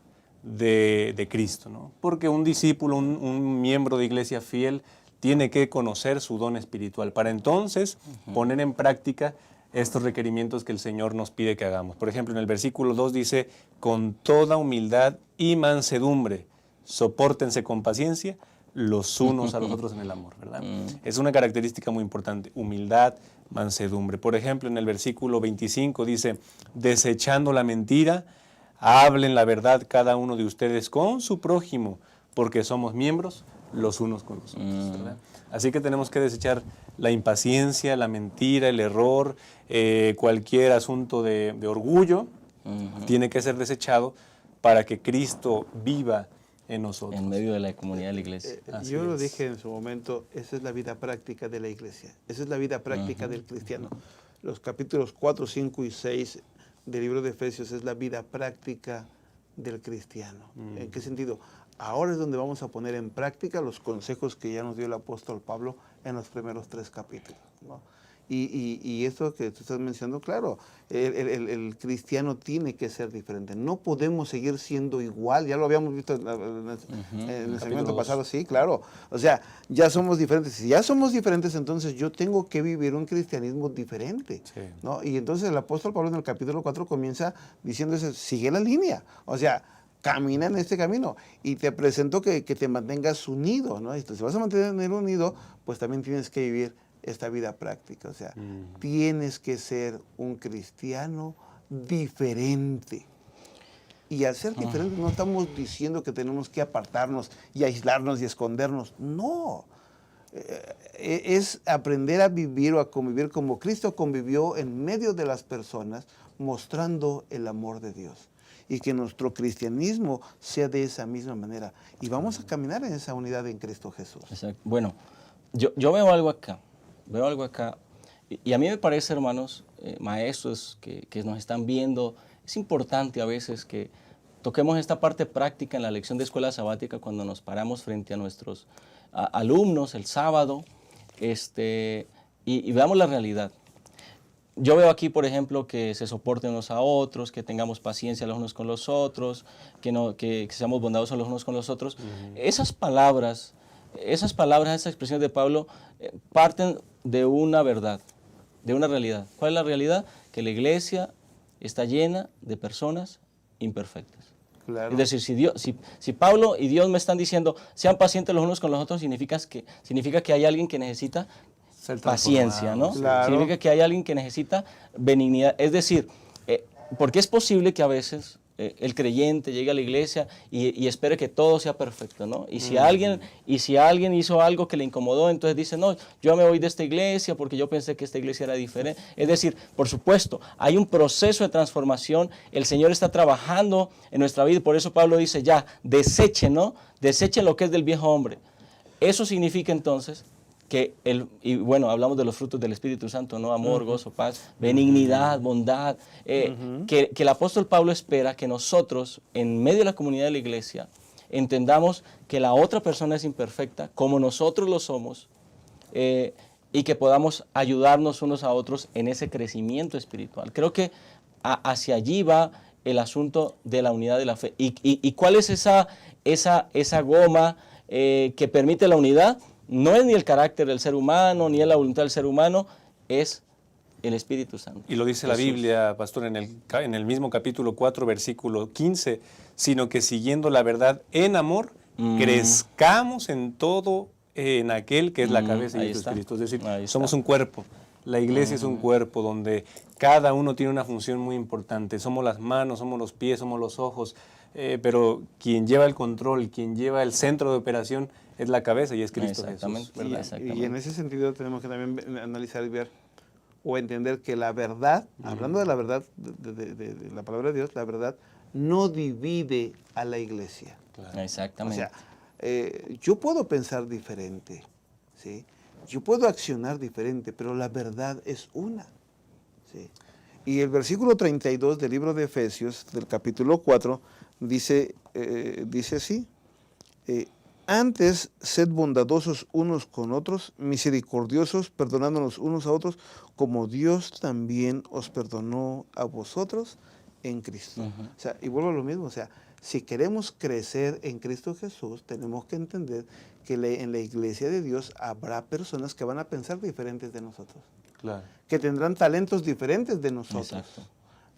de Cristo, ¿no? Porque un discípulo, un miembro de iglesia fiel, tiene que conocer su don espiritual para entonces poner en práctica estos requerimientos que el Señor nos pide que hagamos. Por ejemplo, en el versículo 2 dice, con toda humildad y mansedumbre, sopórtense con paciencia los unos a los otros en el amor, ¿verdad? Es una característica muy importante, humildad, mansedumbre. Por ejemplo, en el versículo 25 dice, desechando la mentira, hablen la verdad cada uno de ustedes con su prójimo, porque somos miembros los unos con los otros, ¿verdad? Así que tenemos que desechar la impaciencia, la mentira, el error, cualquier asunto de orgullo, tiene que ser desechado para que Cristo viva en nosotros. En medio de la comunidad de la iglesia. Yo lo dije en su momento, esa es la vida práctica de la iglesia, esa es la vida práctica del cristiano. Los capítulos 4, 5 y 6 del libro de Efesios es la vida práctica del cristiano. ¿En qué sentido? Ahora es donde vamos a poner en práctica los consejos que ya nos dio el apóstol Pablo en los primeros 3 capítulos, ¿no? Y esto que tú estás mencionando, claro, el cristiano tiene que ser diferente. No podemos seguir siendo igual, ya lo habíamos visto en el segmento pasado, sí, claro. O sea, ya somos diferentes. Si ya somos diferentes, entonces yo tengo que vivir un cristianismo diferente, sí, ¿no? Y entonces el apóstol Pablo en el capítulo 4 comienza diciendo eso, sigue la línea. O sea, camina en este camino y te presento que te mantengas unido, ¿no? Y si vas a mantener unido, pues también tienes que vivir esta vida práctica, o sea, tienes que ser un cristiano diferente. Y al ser diferente no estamos diciendo que tenemos que apartarnos y aislarnos y escondernos, no. Es aprender a vivir o a convivir como Cristo convivió en medio de las personas, mostrando el amor de Dios. Y que nuestro cristianismo sea de esa misma manera. Y vamos a caminar en esa unidad en Cristo Jesús. Exacto. Bueno, yo veo algo acá. Y a mí me parece, hermanos, maestros que nos están viendo, es importante a veces que toquemos esta parte práctica en la lección de escuela sabática cuando nos paramos frente a nuestros alumnos el sábado y veamos la realidad. Yo veo aquí, por ejemplo, que se soporten unos a otros, que tengamos paciencia los unos con los otros, que seamos bondadosos los unos con los otros. Esas palabras, esas expresiones de Pablo parten de una verdad, de una realidad. ¿Cuál es la realidad? Que la iglesia está llena de personas imperfectas. Claro. Es decir, si Pablo y Dios me están diciendo, sean pacientes los unos con los otros, significa que hay alguien que necesita paciencia, ¿no? Claro. Significa que hay alguien que necesita benignidad. Es decir, porque es posible que a veces el creyente llegue a la iglesia y espere que todo sea perfecto, ¿no? Y si alguien hizo algo que le incomodó, entonces dice, no, yo me voy de esta iglesia porque yo pensé que esta iglesia era diferente. Es decir, por supuesto, hay un proceso de transformación, el Señor está trabajando en nuestra vida, y por eso Pablo dice, ya, desechen, ¿no? Desechen lo que es del viejo hombre. Eso significa entonces y bueno, hablamos de los frutos del Espíritu Santo, ¿no? Amor, gozo, paz, benignidad, bondad, que el apóstol Pablo espera que nosotros, en medio de la comunidad de la iglesia, entendamos que la otra persona es imperfecta, como nosotros lo somos, y que podamos ayudarnos unos a otros en ese crecimiento espiritual. Creo que hacia allí va el asunto de la unidad de la fe. ¿Y cuál es esa goma que permite la unidad? no es ni el carácter del ser humano, ni es la voluntad del ser humano, es el Espíritu Santo. Y lo dice la Biblia, pastor, en el mismo capítulo 4, versículo 15, sino que siguiendo la verdad en amor, crezcamos en todo en aquel que es la cabeza y Jesucristo. Es decir, somos un cuerpo. La iglesia es un cuerpo donde cada uno tiene una función muy importante. Somos las manos, somos los pies, somos los ojos, pero quien lleva el control, quien lleva el centro de operación es la cabeza y es Cristo Jesús. Y en ese sentido tenemos que también analizar y ver o entender que la verdad, hablando de la verdad, de la palabra de Dios, la verdad no divide a la iglesia. Claro. Exactamente. O sea, yo puedo pensar diferente, ¿sí? Yo puedo accionar diferente, pero la verdad es una, ¿sí? Y el versículo 32 del libro de Efesios, del capítulo 4, dice así, antes, sed bondadosos unos con otros, misericordiosos, perdonándonos unos a otros, como Dios también os perdonó a vosotros en Cristo. O sea, y vuelvo a lo mismo, o sea, si queremos crecer en Cristo Jesús, tenemos que entender que en la iglesia de Dios habrá personas que van a pensar diferentes de nosotros. Claro. Que tendrán talentos diferentes de nosotros. Exacto.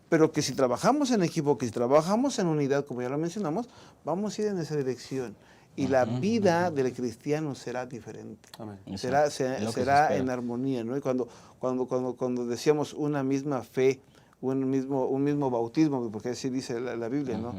Pero que si trabajamos en equipo, que si trabajamos en unidad, como ya lo mencionamos, vamos a ir en esa dirección. Y la vida del cristiano será diferente. Amén. Será en armonía, ¿no? Y cuando decíamos una misma fe, un mismo bautismo, porque así dice la Biblia, ¿no?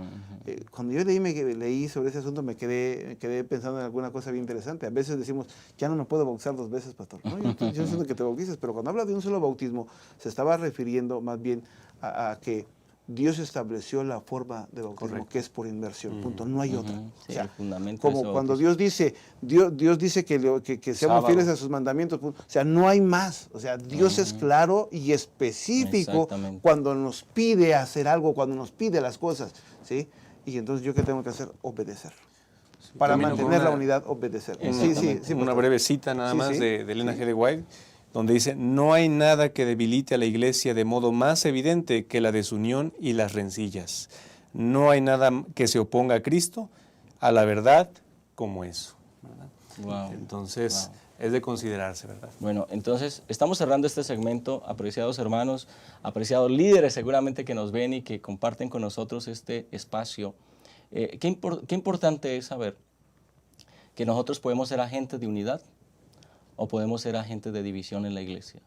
Cuando yo leí sobre ese asunto me quedé pensando en alguna cosa bien interesante. A veces decimos, ya no me puedo bautizar 2 veces, pastor. No, yo no siento que te bautices, pero cuando habla de un solo bautismo, se estaba refiriendo más bien a que Dios estableció la forma de bautismo, correcto, que es por inmersión, punto, no hay otra. Sí, o sea, el fundamento como cuando Dios dice que seamos fieles a sus mandamientos, punto. O sea, no hay más. O sea, Dios es claro y específico cuando nos pide hacer algo, cuando nos pide las cosas, ¿sí? Y entonces, ¿yo qué tengo que hacer? Obedecer. Para mantener la unidad, obedecer. Una breve cita nada más de Elena G. de White, donde dice, no hay nada que debilite a la iglesia de modo más evidente que la desunión y las rencillas. No hay nada que se oponga a Cristo, a la verdad, como eso. Wow. Entonces, es de considerarse, ¿verdad? Bueno, entonces, estamos cerrando este segmento, apreciados hermanos, apreciados líderes seguramente que nos ven y que comparten con nosotros este espacio. Qué importante es saber que nosotros podemos ser agentes de unidad o podemos ser agentes de división en la iglesia.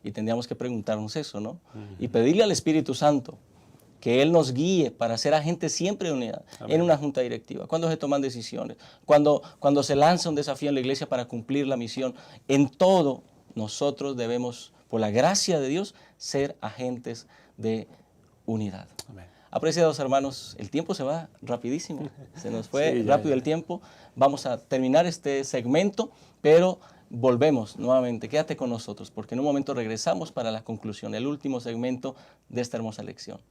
Y tendríamos que preguntarnos eso, ¿no? Y pedirle al Espíritu Santo que Él nos guíe para ser agentes siempre de unidad. Amén. En una junta directiva, cuando se toman decisiones, cuando se lanza un desafío en la iglesia para cumplir la misión. En todo, nosotros debemos, por la gracia de Dios, ser agentes de unidad. Amén. Apreciados hermanos, el tiempo se va rapidísimo. Se nos fue rápido el tiempo. Vamos a terminar este segmento, pero volvemos nuevamente. Quédate con nosotros, porque en un momento regresamos para la conclusión, el último segmento de esta hermosa lección.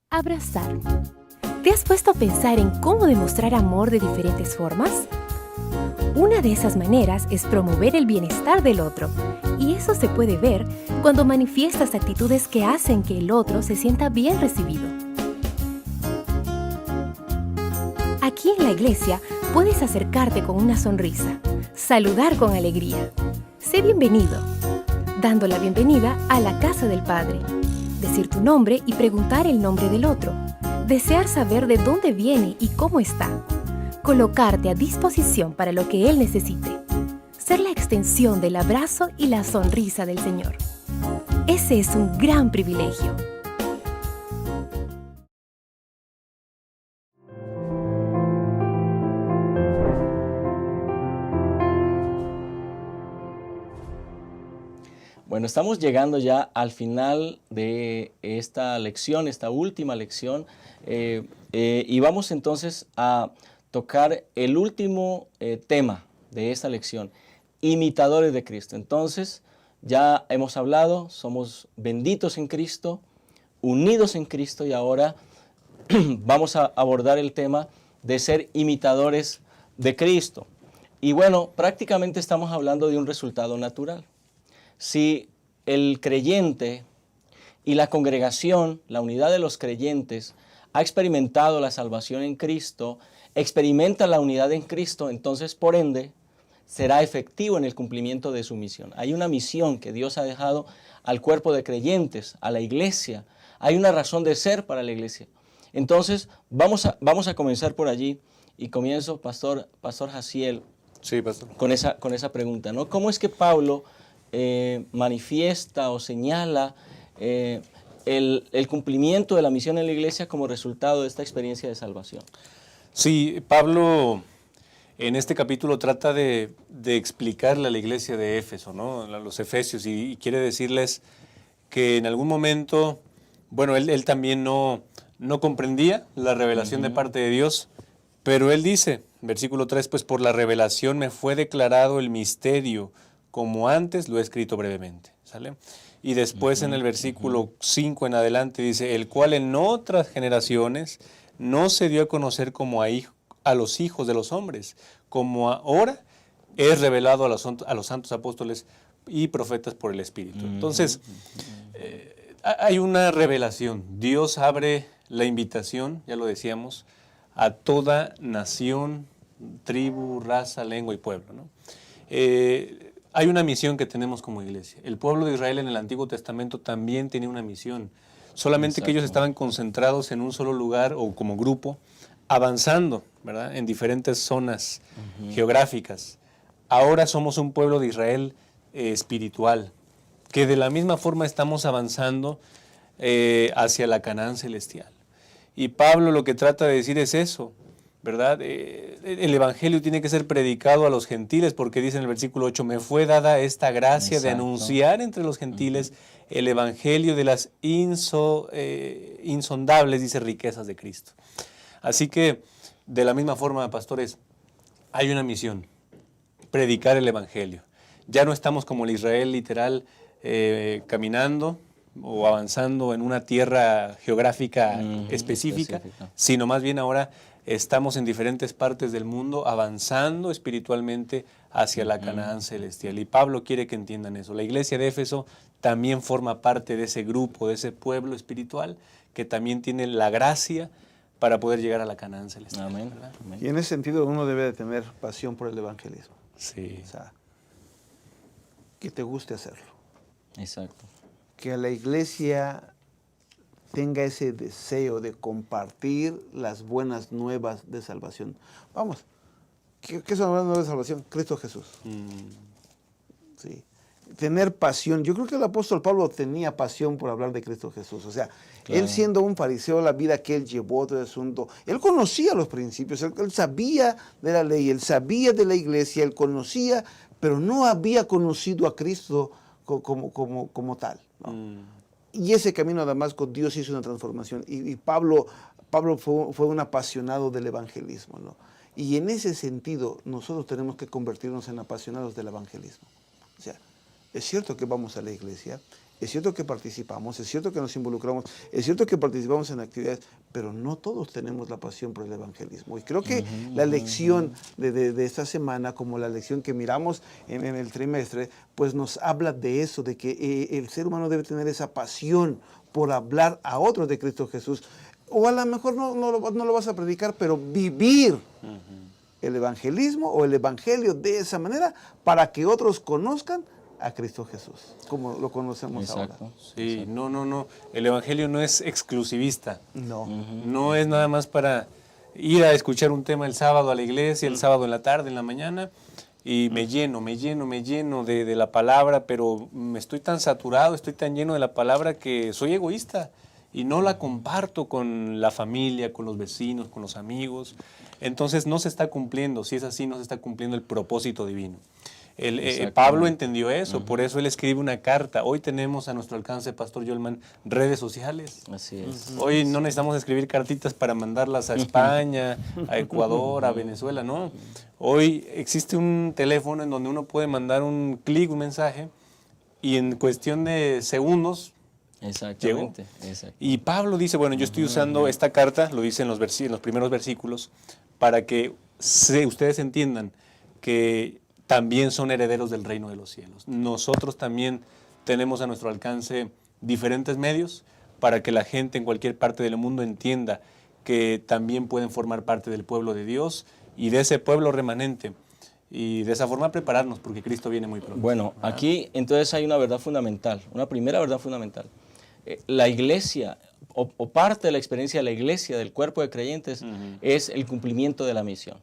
Abrazar. ¿Te has puesto a pensar en cómo demostrar amor de diferentes formas? Una de esas maneras es promover el bienestar del otro, y eso se puede ver cuando manifiestas actitudes que hacen que el otro se sienta bien recibido. Aquí en la iglesia puedes acercarte con una sonrisa, saludar con alegría. Sé bienvenido, dando la bienvenida a la casa del Padre, decir tu nombre y preguntar el nombre del otro, desear saber de dónde viene y cómo está, colocarte a disposición para lo que Él necesite, ser la extensión del abrazo y la sonrisa del Señor. Ese es un gran privilegio. Bueno, estamos llegando ya al final de esta lección, esta última lección, y vamos entonces a tocar el último tema de esta lección, imitadores de Cristo. Entonces, ya hemos hablado, somos benditos en Cristo, unidos en Cristo, y ahora vamos a abordar el tema de ser imitadores de Cristo. Y bueno, prácticamente estamos hablando de un resultado natural. Si el creyente y la congregación, la unidad de los creyentes, ha experimentado la salvación en Cristo, experimenta la unidad en Cristo, entonces por ende será efectivo en el cumplimiento de su misión. Hay una misión que Dios ha dejado al cuerpo de creyentes, a la iglesia. Hay una razón de ser para la iglesia. Entonces vamos a comenzar por allí y comienzo, Pastor Jaciel, Sí, pastor. con esa pregunta, ¿no? ¿Cómo es que Pablo manifiesta o señala el cumplimiento de la misión en la iglesia como resultado de esta experiencia de salvación? Sí, Pablo en este capítulo trata de explicarle a la iglesia de Éfeso, ¿no? A los efesios, y quiere decirles que en algún momento, bueno, él también no comprendía la revelación de parte de Dios, pero él dice, versículo 3, pues por la revelación me fue declarado el misterio, como antes lo he escrito brevemente, ¿sale? Y después en el versículo 5 en adelante dice, el cual en otras generaciones no se dio a conocer como a los hijos de los hombres, como ahora es revelado a los santos apóstoles y profetas por el Espíritu. Entonces, hay una revelación. Dios abre la invitación, ya lo decíamos, a toda nación, tribu, raza, lengua y pueblo, ¿no? Hay una misión que tenemos como iglesia. El pueblo de Israel en el Antiguo Testamento también tenía una misión. Solamente que ellos estaban concentrados en un solo lugar o como grupo, avanzando, ¿verdad?, en diferentes zonas geográficas. Ahora somos un pueblo de Israel espiritual, que de la misma forma estamos avanzando hacia la Canaán celestial. Y Pablo lo que trata de decir es eso, ¿verdad? El Evangelio tiene que ser predicado a los gentiles, porque dice en el versículo 8, me fue dada esta gracia de anunciar entre los gentiles el Evangelio de las insondables, dice, riquezas de Cristo. Así que, de la misma forma, pastores, hay una misión, predicar el Evangelio. Ya no estamos como el Israel literal, caminando o avanzando en una tierra geográfica específica, sino más bien ahora estamos en diferentes partes del mundo avanzando espiritualmente hacia la Canaán celestial. Y Pablo quiere que entiendan eso. La iglesia de Éfeso también forma parte de ese grupo, de ese pueblo espiritual que también tiene la gracia para poder llegar a la Canaán celestial. Amén. Amén. Y en ese sentido uno debe de tener pasión por el evangelismo. Sí. O sea, que te guste hacerlo. Exacto. Que la iglesia tenga ese deseo de compartir las buenas nuevas de salvación. Vamos, ¿qué son las buenas nuevas de salvación? Cristo Jesús. Sí. Tener pasión. Yo creo que el apóstol Pablo tenía pasión por hablar de Cristo Jesús. O sea, claro, él siendo un fariseo, la vida que él llevó, todo el asunto, él conocía los principios, él sabía de la ley, él sabía de la iglesia, él conocía, pero no había conocido a Cristo como tal, ¿no? Y ese camino a Damasco, Dios hizo una transformación. Y Pablo fue un apasionado del evangelismo, ¿no? Y en ese sentido, nosotros tenemos que convertirnos en apasionados del evangelismo. O sea, es cierto que vamos a la iglesia, es cierto que participamos, es cierto que nos involucramos, es cierto que participamos en actividades, pero no todos tenemos la pasión por el evangelismo. Y creo que la lección de esta semana, como la lección que miramos en el trimestre, pues nos habla de eso, de que el ser humano debe tener esa pasión por hablar a otros de Cristo Jesús. O a lo mejor no lo vas a predicar, pero vivir el evangelismo o el evangelio de esa manera para que otros conozcan a Cristo Jesús, como lo conocemos ahora. Sí, exacto. No. El Evangelio no es exclusivista. No. No es nada más para ir a escuchar un tema el sábado a la iglesia, el sábado en la tarde, en la mañana, y me lleno de la palabra, pero me estoy tan saturado, estoy tan lleno de la palabra que soy egoísta y no la comparto con la familia, con los vecinos, con los amigos. Entonces no se está cumpliendo, si es así, no se está cumpliendo el propósito divino. Pablo entendió eso, por eso él escribe una carta. Hoy tenemos a nuestro alcance, Pastor Yolman, redes sociales. Así es. Hoy no necesitamos escribir cartitas para mandarlas a España, a Ecuador, a Venezuela, no. Hoy existe un teléfono en donde uno puede mandar un clic, un mensaje, y en cuestión de segundos Exactamente. llegó. Y Pablo dice, bueno, yo estoy usando esta carta, lo dice en los primeros versículos, para que ustedes entiendan que también son herederos del reino de los cielos. Nosotros también tenemos a nuestro alcance diferentes medios para que la gente en cualquier parte del mundo entienda que también pueden formar parte del pueblo de Dios y de ese pueblo remanente. Y de esa forma prepararnos, porque Cristo viene muy pronto. Bueno, aquí entonces hay una verdad fundamental, una primera verdad fundamental. La iglesia, o parte de la experiencia de la iglesia, del cuerpo de creyentes, es el cumplimiento de la misión.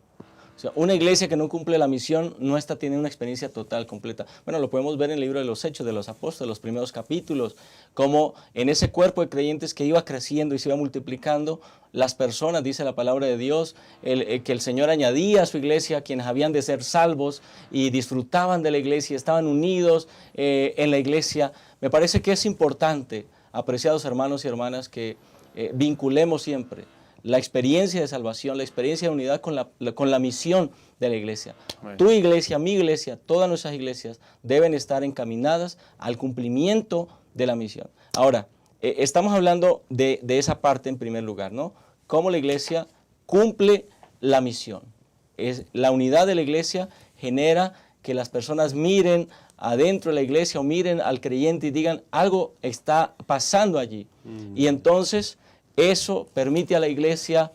O sea, una iglesia que no cumple la misión no está teniendo una experiencia total, completa. Bueno, lo podemos ver en el libro de los Hechos de los Apóstoles, los primeros capítulos, como en ese cuerpo de creyentes que iba creciendo y se iba multiplicando, las personas, dice la palabra de Dios, que el Señor añadía a su iglesia quienes habían de ser salvos y disfrutaban de la iglesia, estaban unidos en la iglesia. Me parece que es importante, apreciados hermanos y hermanas, que vinculemos siempre la experiencia de salvación, la experiencia de unidad con la misión de la iglesia. Bueno. Tu iglesia, mi iglesia, todas nuestras iglesias deben estar encaminadas al cumplimiento de la misión. Ahora, estamos hablando de esa parte en primer lugar, ¿no? Cómo la iglesia cumple la misión. La unidad de la iglesia genera que las personas miren adentro de la iglesia o miren al creyente y digan, algo está pasando allí. Y entonces eso permite a la iglesia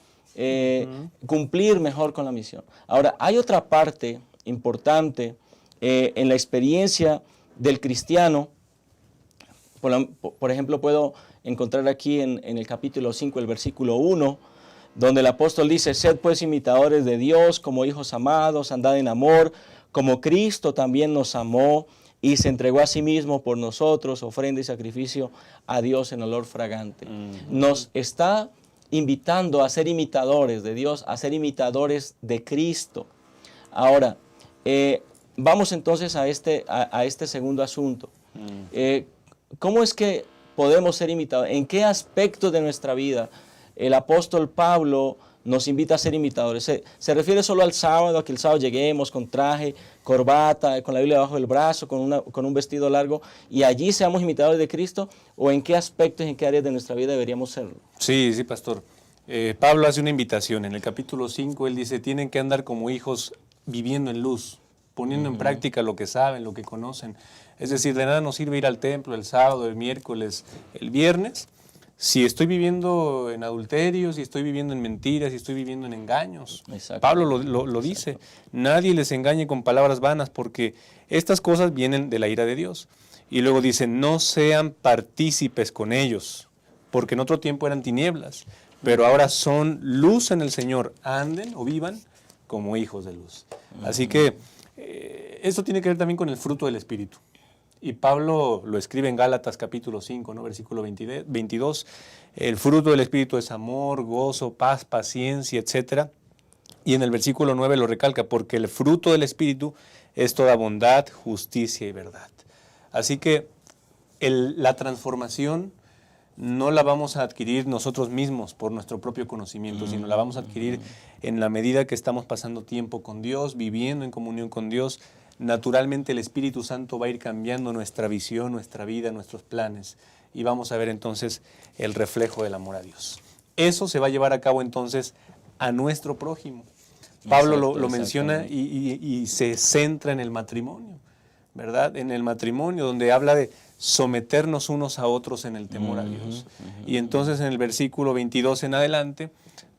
cumplir mejor con la misión. Ahora, hay otra parte importante en la experiencia del cristiano. Por ejemplo, puedo encontrar aquí en el capítulo 5, el versículo 1, donde el apóstol dice, sed pues imitadores de Dios como hijos amados, andad en amor, como Cristo también nos amó y se entregó a sí mismo por nosotros, ofrenda y sacrificio a Dios en olor fragante. Nos está invitando a ser imitadores de Dios, a ser imitadores de Cristo. Ahora, vamos entonces a este segundo asunto. ¿Cómo es que podemos ser imitadores? ¿En qué aspecto de nuestra vida el apóstol Pablo nos invita a ser imitadores? ¿Se refiere solo al sábado, a que el sábado lleguemos con traje, corbata, con la Biblia debajo del brazo, con un vestido largo, y allí seamos imitadores de Cristo? ¿O en qué aspectos, en qué áreas de nuestra vida deberíamos serlo? Sí, pastor. Pablo hace una invitación. En el capítulo 5 él dice, tienen que andar como hijos viviendo en luz, poniendo en práctica lo que saben, lo que conocen. Es decir, de nada nos sirve ir al templo el sábado, el miércoles, el viernes, si estoy viviendo en adulterio, si estoy viviendo en mentiras, si estoy viviendo en engaños. Pablo lo dice, nadie les engañe con palabras vanas, porque estas cosas vienen de la ira de Dios. Y luego dice, no sean partícipes con ellos, porque en otro tiempo eran tinieblas, pero ahora son luz en el Señor, anden o vivan como hijos de luz. Así que esto tiene que ver también con el fruto del Espíritu. Y Pablo lo escribe en Gálatas capítulo 5, ¿no? Versículo 22. El fruto del Espíritu es amor, gozo, paz, paciencia, etc. Y en el versículo 9 lo recalca, porque el fruto del Espíritu es toda bondad, justicia y verdad. Así que la transformación no la vamos a adquirir nosotros mismos por nuestro propio conocimiento, sino la vamos a adquirir en la medida que estamos pasando tiempo con Dios, viviendo en comunión con Dios. Naturalmente el Espíritu Santo va a ir cambiando nuestra visión, nuestra vida, nuestros planes, y vamos a ver entonces el reflejo del amor a Dios. Eso se va a llevar a cabo entonces a nuestro prójimo. Pablo lo menciona y se centra en el matrimonio, ¿verdad? En el matrimonio, donde habla de someternos unos a otros en el temor a Dios. Y entonces en el versículo 22 en adelante,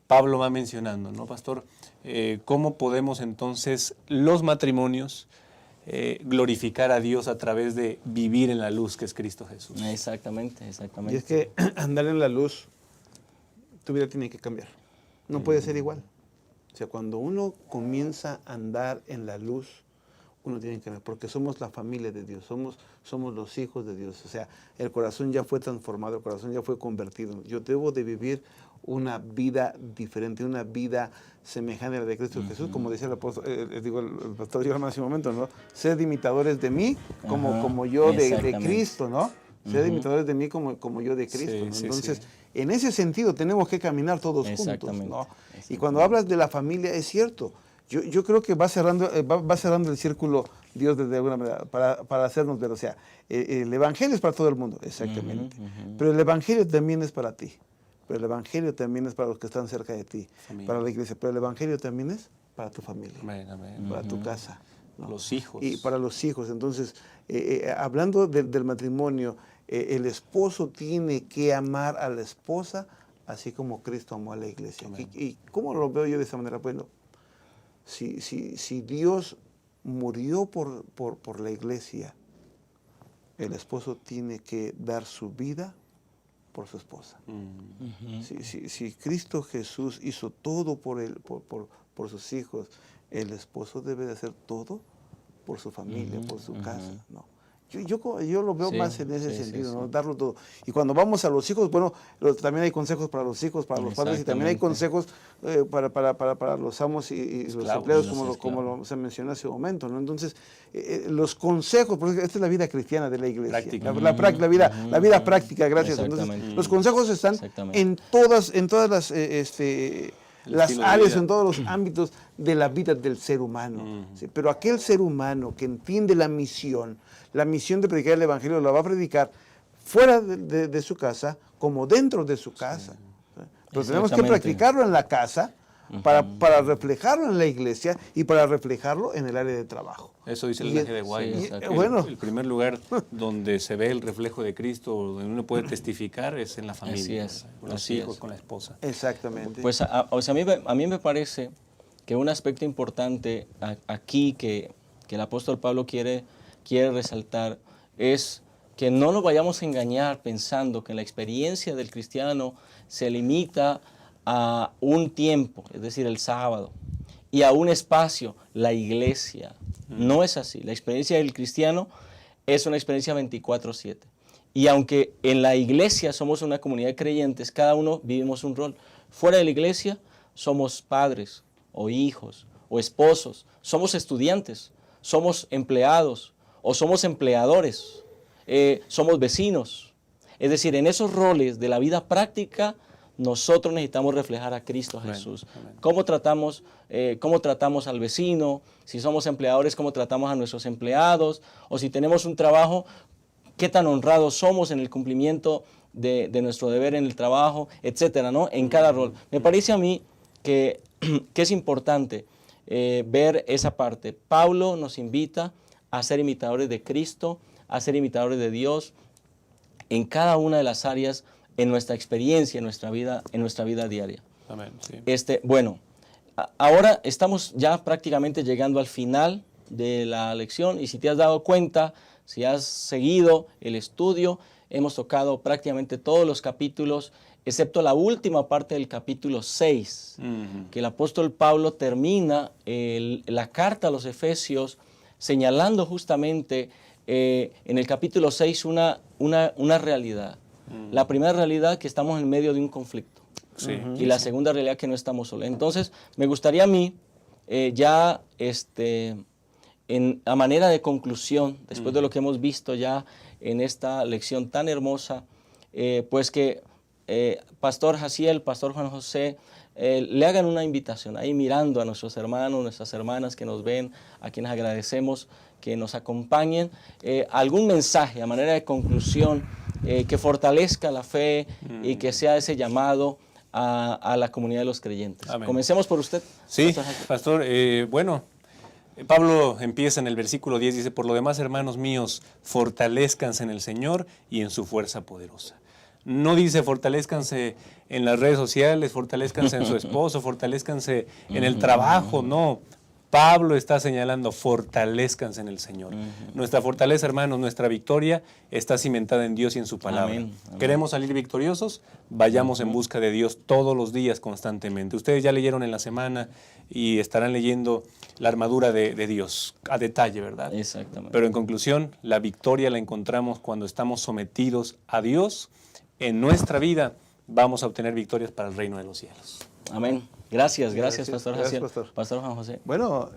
Pablo va mencionando, ¿no, pastor? ¿Cómo podemos entonces los matrimonios glorificar a Dios a través de vivir en la luz que es Cristo Jesús? Exactamente. Y es que andar en la luz, tu vida tiene que cambiar. No puede ser igual. O sea, cuando uno comienza a andar en la luz, uno tiene que cambiar, porque somos la familia de Dios, somos los hijos de Dios. O sea, el corazón ya fue transformado, el corazón ya fue convertido. Yo debo de vivir una vida diferente, una vida semejante a la de Cristo Jesús, como decía el pastor Johan hace un momento, ¿no? Sed imitadores de mí como yo de Cristo, ¿no? Sed imitadores de mí como yo de Cristo, ¿no? Entonces, en ese sentido tenemos que caminar todos juntos, ¿no? Y cuando hablas de la familia, es cierto, yo creo que va cerrando el círculo Dios de alguna manera para hacernos ver. O sea, el Evangelio es para todo el mundo, exactamente, pero el Evangelio también es para ti. Pero el Evangelio también es para los que están cerca de ti, para la iglesia. Pero el Evangelio también es para tu familia, para tu casa, ¿no? Los hijos. Y para los hijos. Entonces, hablando del matrimonio, el esposo tiene que amar a la esposa así como Cristo amó a la iglesia. ¿Y cómo lo veo yo de esa manera? Bueno, si Dios murió por la iglesia, el esposo tiene que dar su vida por su esposa. Si Cristo Jesús hizo todo por sus hijos, el esposo debe de hacer todo por su familia, por su casa, ¿no? Yo lo veo más en ese sentido, ¿no? Darlo todo. Y cuando vamos a los hijos, bueno, también hay consejos para los hijos, para los padres, y también hay consejos para los amos y los empleados, como se mencionó hace un momento, ¿no? Entonces, los consejos, porque esta es la vida cristiana de la iglesia. Práctica. La vida práctica, gracias. Entonces, los consejos están en todas las áreas, en todos los ámbitos de la vida del ser humano. ¿Sí? Pero aquel ser humano que entiende la misión de predicar el Evangelio, la va a predicar fuera de su casa como dentro de su casa. ¿Sí? Pero tenemos que practicarlo en la casa para reflejarlo en la iglesia y para reflejarlo en el área de trabajo. Eso dice el mensaje de White. El primer lugar donde se ve el reflejo de Cristo, donde uno puede testificar, es en la familia. Así es. Con los hijos, con la esposa. Exactamente. Pues a mí me parece que un aspecto importante aquí que el apóstol Pablo quiere resaltar es que no nos vayamos a engañar pensando que la experiencia del cristiano se limita a un tiempo, es decir, el sábado, y a un espacio, la iglesia. No es así. La experiencia del cristiano es una experiencia 24/7. Y aunque en la iglesia somos una comunidad de creyentes, cada uno vivimos un rol. Fuera de la iglesia somos padres o hijos o esposos, somos estudiantes, somos empleados o somos empleadores, somos vecinos. Es decir, en esos roles de la vida práctica, nosotros necesitamos reflejar a Cristo Jesús. ¿Cómo tratamos al vecino? Si somos empleadores, ¿cómo tratamos a nuestros empleados? O si tenemos un trabajo, ¿qué tan honrados somos en el cumplimiento de nuestro deber en el trabajo, etcétera, ¿no? En cada rol. Me parece a mí que es importante ver esa parte. Pablo nos invita a ser imitadores de Cristo, a ser imitadores de Dios en cada una de las áreas, en nuestra experiencia, en nuestra vida diaria. Amén, sí. Bueno, ahora estamos ya prácticamente llegando al final de la lección, y si te has dado cuenta, si has seguido el estudio, hemos tocado prácticamente todos los capítulos, excepto la última parte del capítulo 6, que el apóstol Pablo termina la carta a los Efesios señalando justamente en el capítulo 6 una realidad. La primera realidad, que estamos en medio de un conflicto. Y la segunda realidad, que no estamos solos. Entonces, me gustaría a mí, a manera de conclusión, después de lo que hemos visto ya en esta lección tan hermosa, pues que Pastor Jaciel, Pastor Juan José, le hagan una invitación ahí mirando a nuestros hermanos, nuestras hermanas que nos ven, a quienes agradecemos que nos acompañen, algún mensaje a manera de conclusión que fortalezca la fe y que sea ese llamado a la comunidad de los creyentes. Amén. Comencemos por usted. Sí, Pastor, bueno, Pablo empieza en el versículo 10, dice: por lo demás, hermanos míos, fortalezcanse en el Señor y en su fuerza poderosa. No dice fortalezcanse en las redes sociales, fortalezcanse en su esposo, fortalezcanse en el trabajo, no. Pablo está señalando: fortalezcanse en el Señor. Nuestra fortaleza, hermanos, nuestra victoria está cimentada en Dios y en su palabra. Amén. ¿Queremos salir victoriosos? Vayamos en busca de Dios todos los días, constantemente. Ustedes ya leyeron en la semana y estarán leyendo la armadura de Dios a detalle, ¿verdad? Exactamente. Pero en conclusión, la victoria la encontramos cuando estamos sometidos a Dios. En nuestra vida vamos a obtener victorias para el reino de los cielos. Amén. Gracias, Pastor Jaciel. Pastor Juan José. Bueno,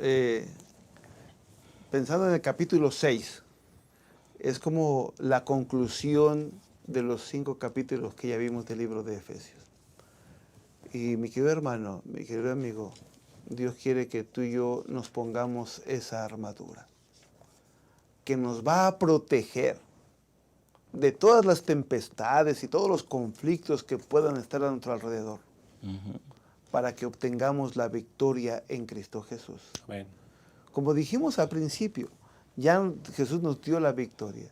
pensando en el capítulo 6, es como la conclusión de los 5 capítulos que ya vimos del libro de Efesios. Y mi querido hermano, mi querido amigo, Dios quiere que tú y yo nos pongamos esa armadura, que nos va a proteger de todas las tempestades y todos los conflictos que puedan estar a nuestro alrededor, para que obtengamos la victoria en Cristo Jesús. Amén. Como dijimos al principio, ya Jesús nos dio la victoria,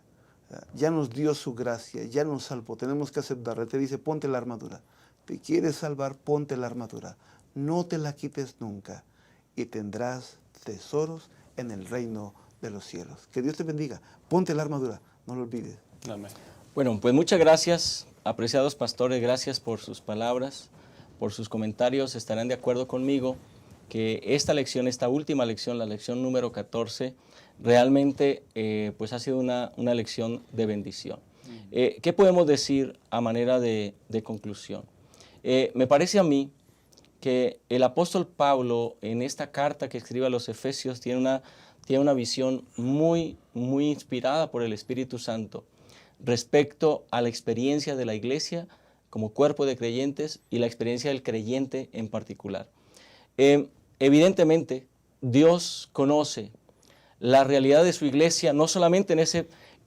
ya nos dio su gracia, ya nos salvó, tenemos que aceptarla. Te dice, ponte la armadura. Te quieres salvar, ponte la armadura. No te la quites nunca y tendrás tesoros en el reino de los cielos. Que Dios te bendiga. Ponte la armadura, no lo olvides. Amén. Bueno, pues muchas gracias, apreciados pastores, gracias por sus palabras, por sus comentarios. Estarán de acuerdo conmigo que esta lección, esta última lección, la lección número 14, realmente pues ha sido una lección de bendición. ¿Qué podemos decir a manera de conclusión? Me parece a mí que el apóstol Pablo en esta carta que escribe a los Efesios tiene una visión muy inspirada por el Espíritu Santo respecto a la experiencia de la iglesia como cuerpo de creyentes y la experiencia del creyente en particular. Evidentemente, Dios conoce la realidad de su iglesia, no solamente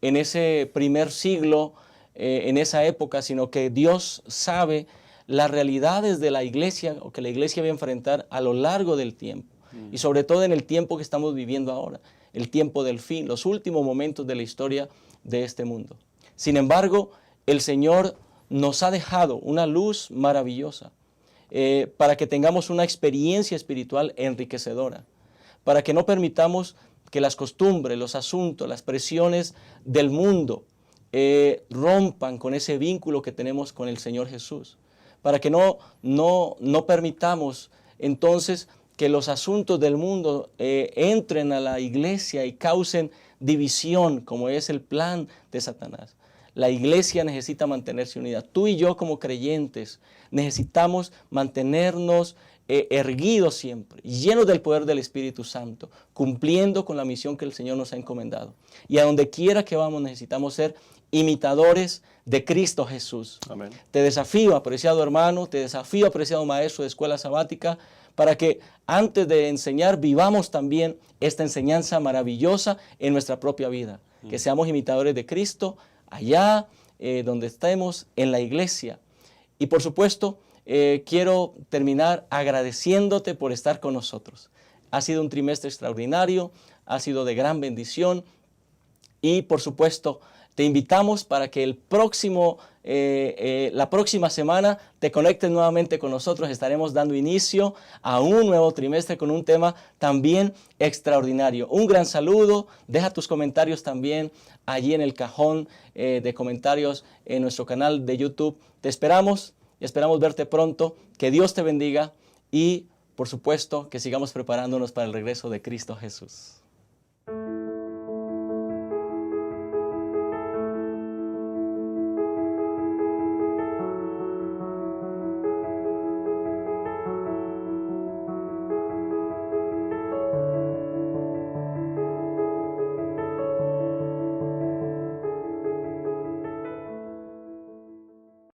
en ese primer siglo, en esa época, sino que Dios sabe las realidades de la iglesia o que la iglesia va a enfrentar a lo largo del tiempo. Y sobre todo en el tiempo que estamos viviendo ahora, el tiempo del fin, los últimos momentos de la historia de este mundo. Sin embargo, el Señor nos ha dejado una luz maravillosa para que tengamos una experiencia espiritual enriquecedora, para que no permitamos que las costumbres, los asuntos, las presiones del mundo rompan con ese vínculo que tenemos con el Señor Jesús, para que no permitamos entonces que los asuntos del mundo entren a la iglesia y causen división, como es el plan de Satanás. La iglesia necesita mantenerse unida. Tú y yo como creyentes necesitamos mantenernos erguidos siempre, llenos del poder del Espíritu Santo, cumpliendo con la misión que el Señor nos ha encomendado. Y a donde quiera que vamos necesitamos ser imitadores de Cristo Jesús. Amén. Te desafío, apreciado hermano, te desafío, apreciado maestro de escuela sabática, para que antes de enseñar vivamos también esta enseñanza maravillosa en nuestra propia vida. Que seamos imitadores de Cristo allá donde estemos en la iglesia. Y por supuesto, quiero terminar agradeciéndote por estar con nosotros. Ha sido un trimestre extraordinario, ha sido de gran bendición y por supuesto te invitamos para que la próxima semana te conectes nuevamente con nosotros. Estaremos dando inicio a un nuevo trimestre con un tema también extraordinario. Un gran saludo, deja tus comentarios también allí en el cajón de comentarios en nuestro canal de YouTube. Te esperamos y esperamos verte pronto. Que Dios te bendiga y por supuesto que sigamos preparándonos para el regreso de Cristo Jesús.